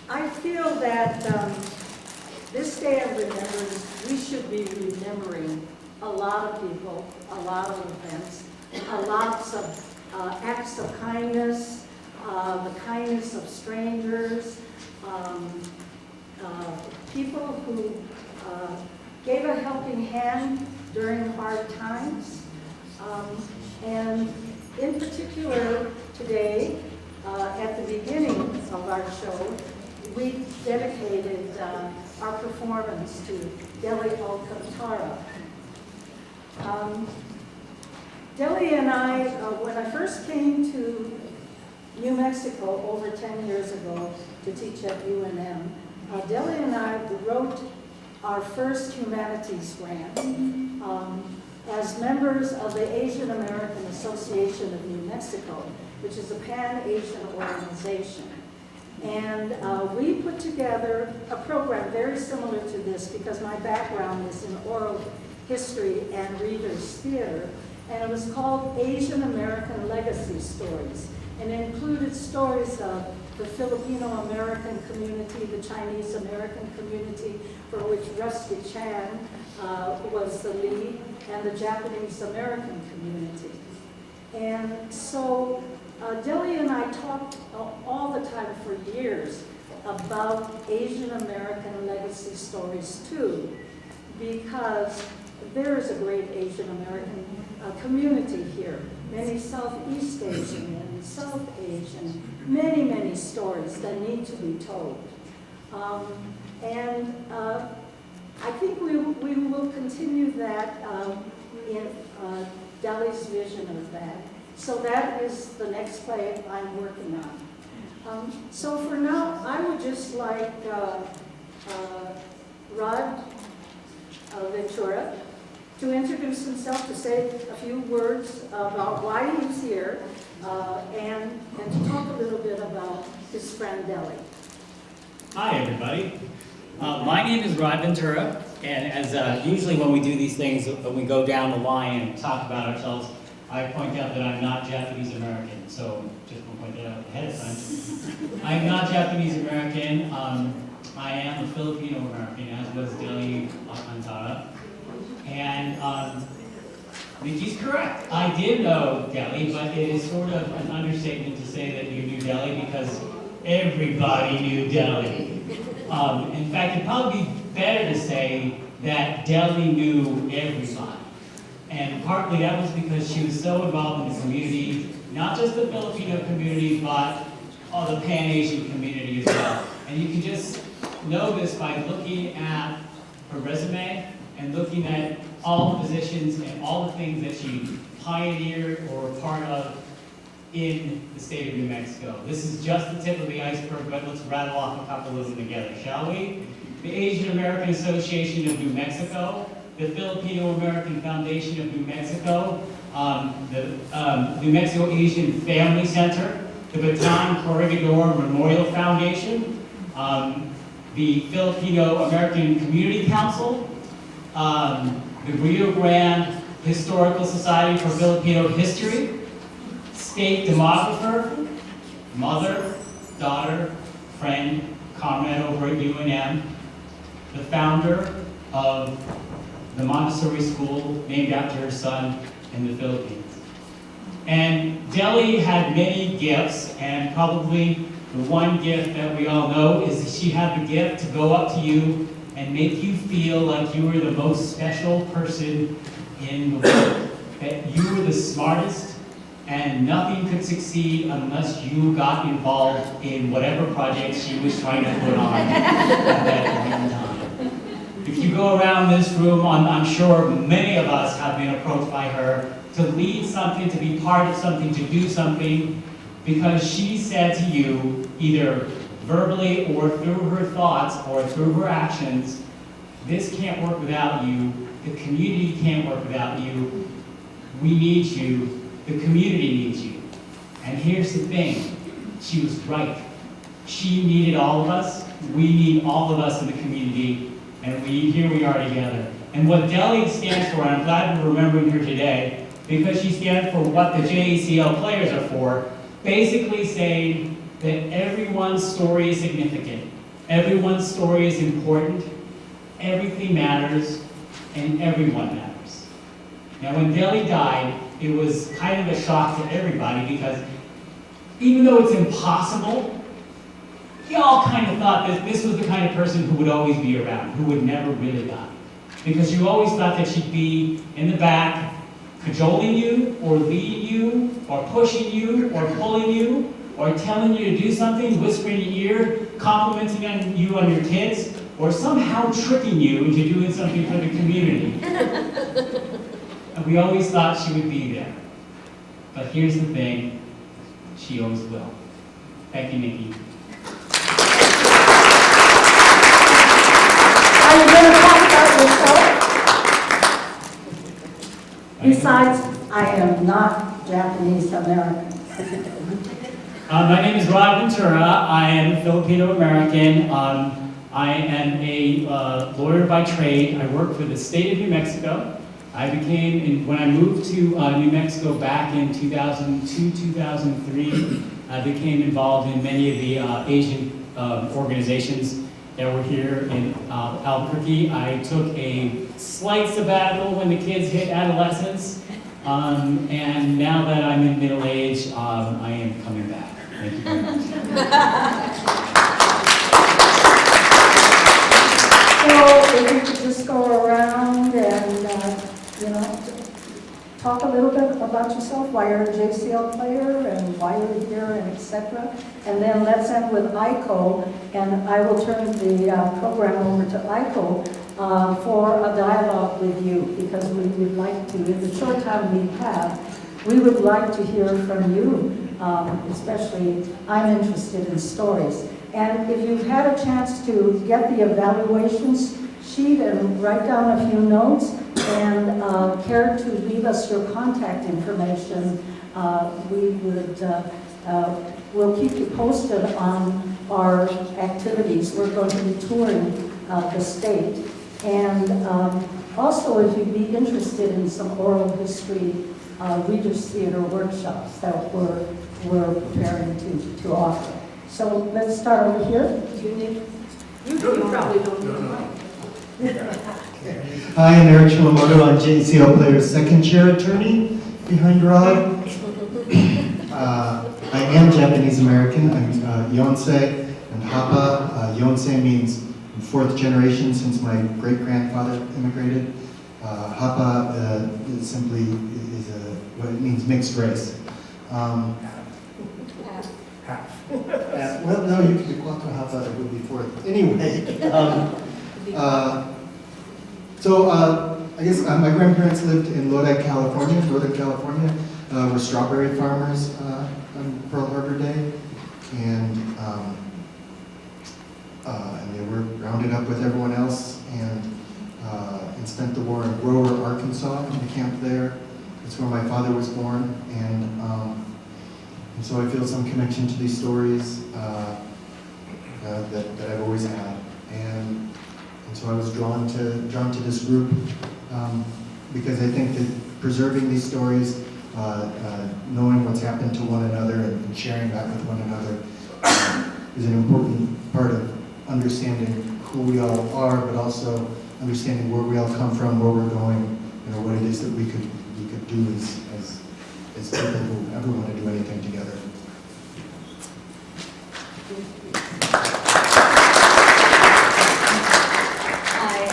I feel that this day of remembrance, we should be remembering a lot of people, a lot of events, lots of acts of kindness, the kindness of strangers, people who gave a helping hand during hard times. And in particular, today, at the beginning of our show, we dedicated our performance to Deli Alcantara. Deli and I, when I first came to New Mexico over 10 years ago to teach at UNM, Deli and I wrote our first humanities grant as members of the Asian American Association of New Mexico, which is a pan-Asian organization. And we put together a program very similar to this because my background is in oral history and readers theater, and it was called Asian American Legacy Stories, and it included stories of the Filipino American community, the Chinese American community, for which Rusty Chan was the lead, and the Japanese American community. And so Deli and I talked all the time for years about Asian American legacy stories too, because there is a great Asian American community here. Many Southeast Asian and South Asian, many, many stories that need to be told. I think we will continue that in Deli's vision of that. So that is the next play I'm working on. So for now, I would just like Rod Ventura to introduce himself, to say a few words about why he's here, and to talk a little bit about his friend Deli. Hi, everybody. My name is Rod Ventura, and as usually when we do these things, when we go down the line and talk about ourselves, I point out that I'm not Japanese American, so just want to point that out ahead of time. I'm not Japanese American. I am a Filipino American, as was Deli Alcantara. And Nikki's correct. I did know Deli, but it is sort of an understatement to say that you knew Deli because everybody knew Deli. In fact, it'd probably be better to say that Deli knew everybody. And partly that was because she was so involved in the community, not just the Filipino community, but all the Pan-Asian community as well. And you can just know this by looking at her resume and looking at all the positions and all the things that she pioneered or were part of in the state of New Mexico. This is just the tip of the iceberg, but let's rattle off a couple of them together, shall we? The Asian American Association of New Mexico, the Filipino American Foundation of New Mexico, the New Mexico Asian Family Center, the Bataan Corregidor Memorial Foundation, the Filipino American Community Council, the Rio Grande Historical Society for Filipino History, state demographer, mother, daughter, friend, comrade over at UNM, the founder of the Montessori school named after her son in the Philippines. And Deli had many gifts, and probably the one gift that we all know is that she had the gift to go up to you and make you feel like you were the most special person in the world, that you were the smartest, and nothing could succeed unless you got involved in whatever project she was trying to put on at that point in time. If you go around this room, I'm sure many of us have been approached by her to lead something, to be part of something, to do something, because she said to you, either verbally or through her thoughts or through her actions, this can't work without you, the community can't work without you, we need you, the community needs you. And here's the thing, she was right. She needed all of us, we need all of us in the community, and here we are together. And what DELI stands for, and I'm glad we're remembering her today, because she stands for what the JACL players are for, basically saying that everyone's story is significant, everyone's story is important, everything matters, and everyone matters. Now when DELI died, it was kind of a shock to everybody because even though it's impossible, we all kind of thought that this was the kind of person who would always be around, who would never really die. Because you always thought that she'd be in the back, cajoling you, or leading you, or pushing you, or pulling you, or telling you to do something, whispering in your ear, complimenting you on your kids, or somehow tricking you into doing something for the community. And we always thought she would be there. But here's the thing, she always will. Thank you, Nikki. Are you going to talk about yourself? Besides, I am not Japanese American. My name is Rod Ventura. I am Filipino American. I am a lawyer by trade. I work for the state of New Mexico. I became, when I moved to New Mexico back in 2002, 2003, I became involved in many of the Asian organizations that were here in Albuquerque. I took a slight sabbatical when the kids hit adolescence, and now that I'm in middle age, I am coming back. Thank you very much. So if you could just go around and, talk a little bit about yourself, why you're a JCL player and why you're here and etc. And then let's end with Aiko, and I will turn the program over to Aiko for a dialogue with you, because we would like to, in the short time we have, we would like to hear from you, especially I'm interested in stories. And if you've had a chance to get the evaluations sheet and write down a few notes and care to leave us your contact information, we would, we'll keep you posted on our activities. We're going to be touring the state. And also, if you'd be interested in some oral history Reader's Theater workshops that we're preparing to offer. So let's start over here. You probably don't know. Hi, I'm Eric Shimamoto. I'm JCL Player's second chair attorney behind Rod. I am Japanese American. I'm Yonsei and Hapa. Yonsei means fourth generation since my great-grandfather immigrated. Hapa simply is what it means mixed race. Half. Well, no, you could be Cuatro Hapa, it would be fourth. Anyway. I guess my grandparents lived in Lodi, California. Northern California, were strawberry farmers on Pearl Harbor Day, and they were rounded up with everyone else and spent the war in Grover, Arkansas, in the camp there. That's where my father was born, and so I feel some connection to these stories that I've always had, and so I was drawn to this group because I think that preserving these stories, knowing what's happened to one another and sharing that with one another is an important part of understanding who we all are, but also understanding where we all come from, where we're going, what it is that we could do as people who ever want to do anything together.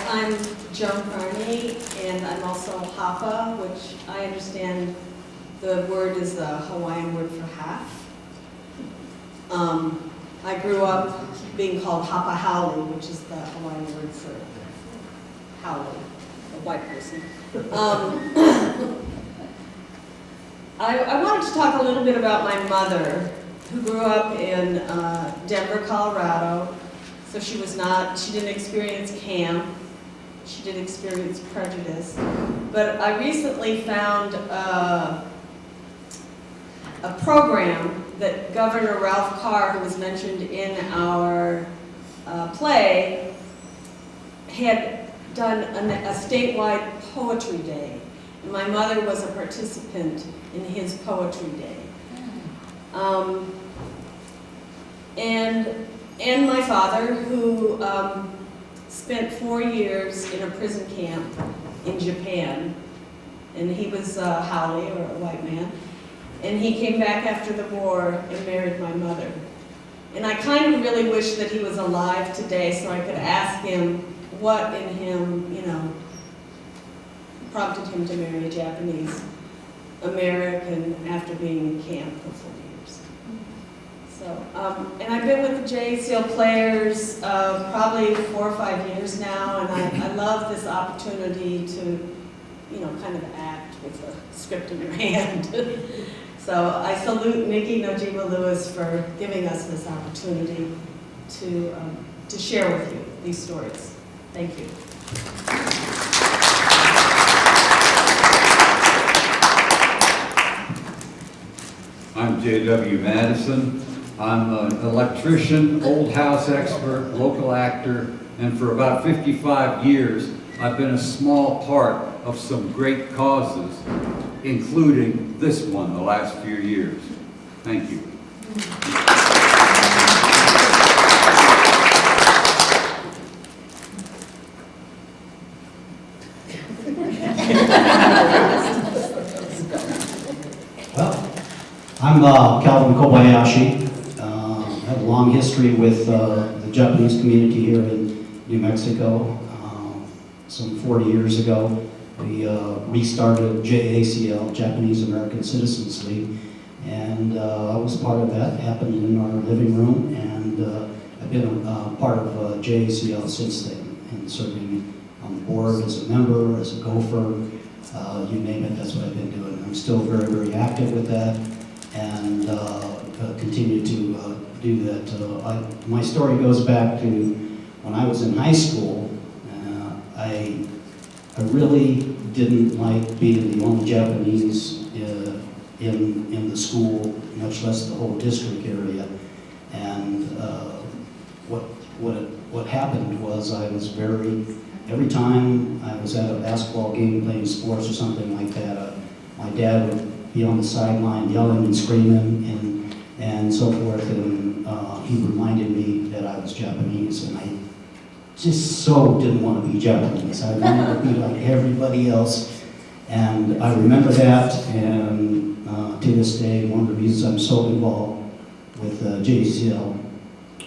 I'm Joan Carney, and I'm also Hapa, which I understand the word is the Hawaiian word for half. I grew up being called Hapa Haole, which is the Hawaiian word for haole, a white person. I wanted to talk a little bit about my mother, who grew up in Denver, Colorado. So she didn't experience camp. She did experience prejudice. But I recently found a program that Governor Ralph Carr, who was mentioned in our play, had done a statewide poetry day. And my mother was a participant in his poetry day. And my father, who spent 4 years in a prison camp in Japan, and he was Haole, or a white man, and he came back after the war and married my mother. And I kind of really wish that he was alive today so I could ask him what in him, you know, prompted him to marry a Japanese American after being in camp for 4 years. So, and I've been with the JACL players probably 4 or 5 years now, and I love this opportunity to, you know, kind of act with a script in your hand. So I salute Nikki Nojima Louis for giving us this opportunity to share with you these stories. Thank you. I'm J.W. Madison. I'm an electrician, old house expert, local actor, and for about 55 years, I've been a small part of some great causes, including this one the last few years. Thank you. Well, I'm Calvin Kobayashi. I have a long history with the Japanese community here in New Mexico. Some 40 years ago, we restarted JACL, Japanese American Citizens League, and I was part of that. It happened in our living room, and I've been part of JACL since then, and serving on the board as a member, as a gopher, you name it, that's what I've been doing. I'm still very, very active with that, and continue to do that. My story goes back to when I was in high school. I really didn't like being the only Japanese in the school, much less the whole district area. And what happened was I was every time I was at a basketball game playing sports or something like that, my dad would be on the sideline yelling and screaming and so forth, and he reminded me that I was Japanese, and I just so didn't want to be Japanese. I wanted to be like everybody else, and I remember that, and to this day, one of the reasons I'm so involved with JACL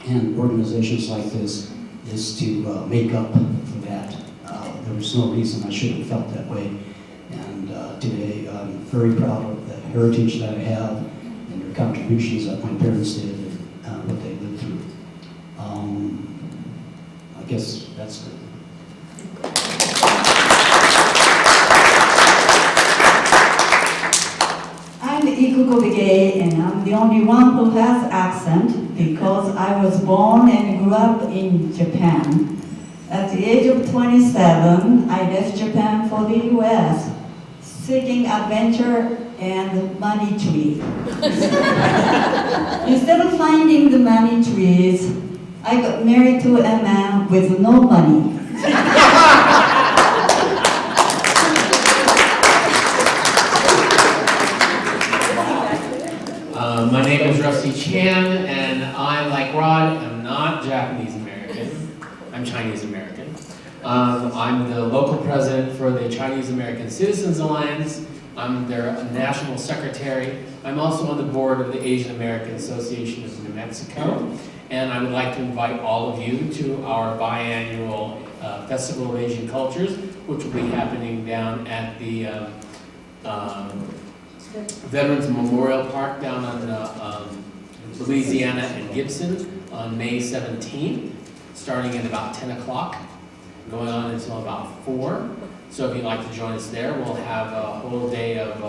and organizations like this is to make up for that. There was no reason I should have felt that way, and today I'm very proud of the heritage that I have and the contributions that my parents did and what they lived through. I guess that's good. I'm Ikuko Begay, and I'm the only one who has accent because I was born and grew up in Japan. At the age of 27, I left Japan for the US, seeking adventure and money tree. Instead of finding the money trees, I got married to a man with no money. My name is Rusty Chan, and I, like Rod, am not Japanese American. I'm Chinese American. I'm the local president for the Chinese American Citizens Alliance. I'm their national secretary. I'm also on the board of the Asian American Association of New Mexico. And I would like to invite all of you to our biannual Festival of Asian Cultures, which will be happening down at the Veterans Memorial Park down on Louisiana and Gibson on May 17th, starting at about 10 o'clock, going on until about 4. So if you'd like to join us there, we'll have a whole day of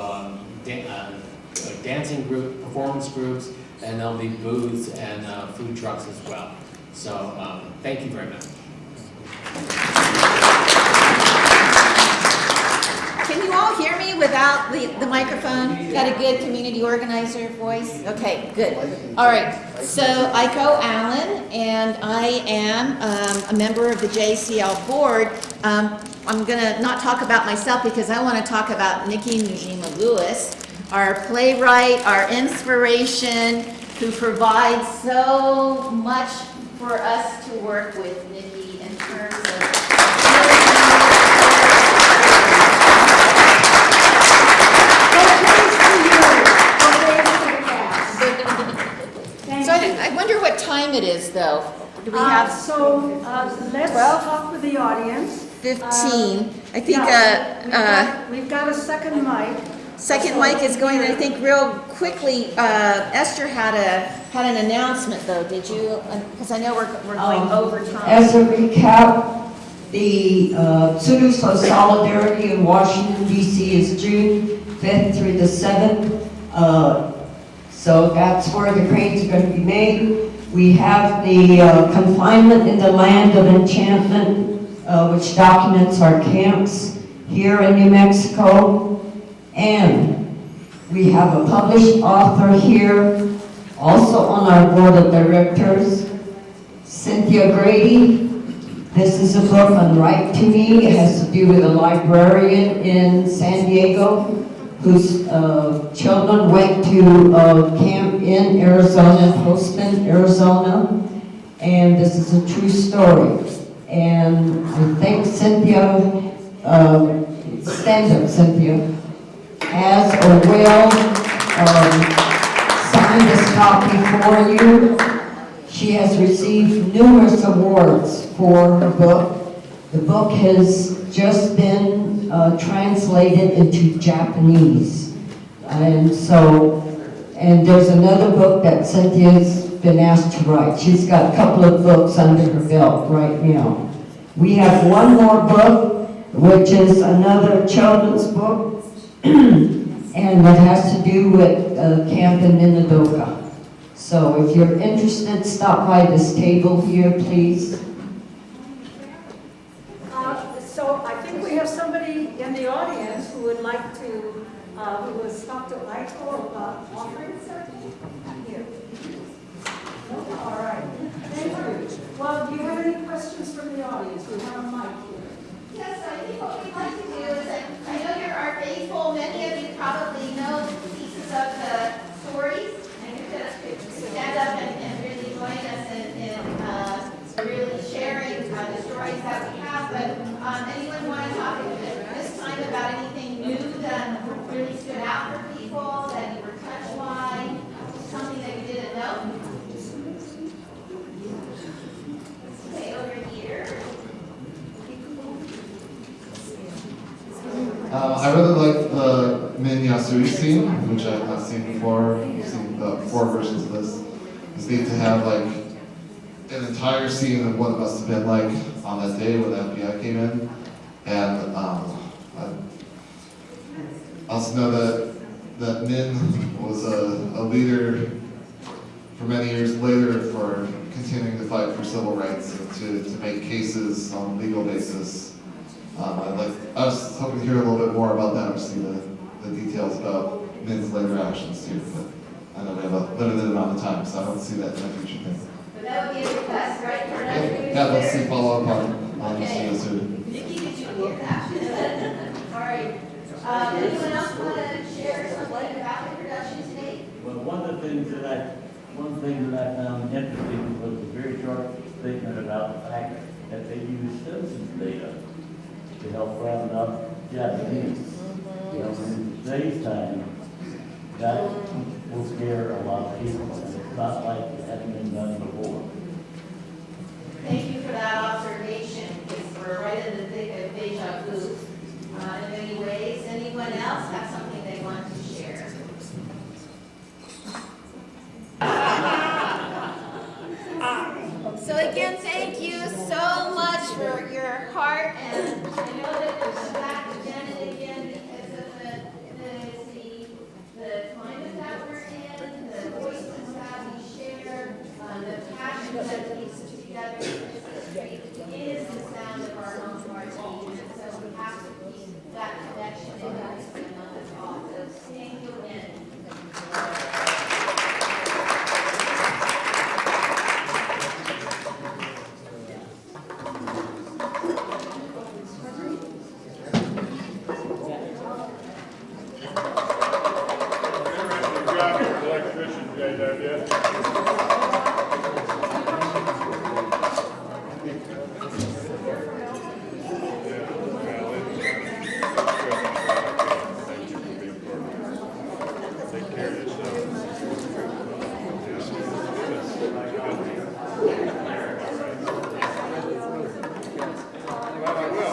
dancing group, performance groups, and there'll be booths and food trucks as well. So thank you very much. Can you all hear me good without the microphone? Got a good community organizer voice? Okay, good. All right, so Iko Allen, and I am a member of the JACL board. I'm gonna not talk about myself because I wanna talk about Nikki Nojima Louis, our playwright, our inspiration, who provides so much for us to work with, Nikki, in terms of So I wonder what time it is, though. Do we have Let's 12? talk with the audience. 15? I think We've got a second mic. second mic is going, I think, real quickly. Esther had an announcement, though. Did you? Because I know we're going over time. As a recap, the Tsuru for Solidarity in Washington, D.C. is June 5th through the 7th. So that's where the cranes are going to be made. We have the confinement in the land of enchantment, which documents our camps here in New Mexico. And we have a published author here, also on our board of directors, Cynthia Grady. This is a book on Right to Me. It has to do with a librarian in San Diego whose children went to camp in Arizona, Poston, Arizona. And this is a true story. And I think Cynthia, stand up, Cynthia, has or will sign this copy for you. She has received numerous awards for her book. The book has just been translated into Japanese. And there's another book that Cynthia's been asked to write. She's got a couple of books under her belt right now. We have one more book, which is another children's book, and that has to do with camp in Minidoka. So if you're interested, stop by this table here, please. So I think we have somebody in the audience who would like to, who has talked to Iko about offering something. Here. All right. Thank you. Well, do you have any questions from the audience? We have a mic here. Yes, I think what we'd like to do is, I know you're our faithful, many of you probably know pieces of the stories, and you could stand up and really join us in really sharing the stories that we have. But anyone want to talk at this time about anything new that really stood out for people, that you were touched by, something that you didn't know? Okay, over here. I really like the Min Yasui scene, which I have not seen before. I've seen the 4 versions of this. It's neat to have like an entire scene of what it must have been like on that day when the FBI came in. And I also know that Min was a leader for many years later for continuing to fight for civil rights and to make cases on a legal basis. I was hoping to hear a little bit more about that or see the details about Min's later actions too, but I know we have a limited amount of time, so I don't see that in the future thing. But that would be a request, right? Yeah, let's see follow up on this soon. Nikki, did you hear that? All right. Anyone else want to share something about the production today? Well, one thing that I found interesting was a very short statement about the fact that they use citizens data to help round up Japanese. You know, in today's time, that will scare a lot of people, and it's not like it hasn't been done before. Thank you for that observation, because we're right in the thick of deja vu in many ways. Anyone else have something they want to share? So again, thank you so much for your heart, and I know that there's back to Janet again because of the climate that we're in, the voices that we share, the passion that keeps us together is the sound of our own heartbeat, and so we have to keep that connection in us. heritage.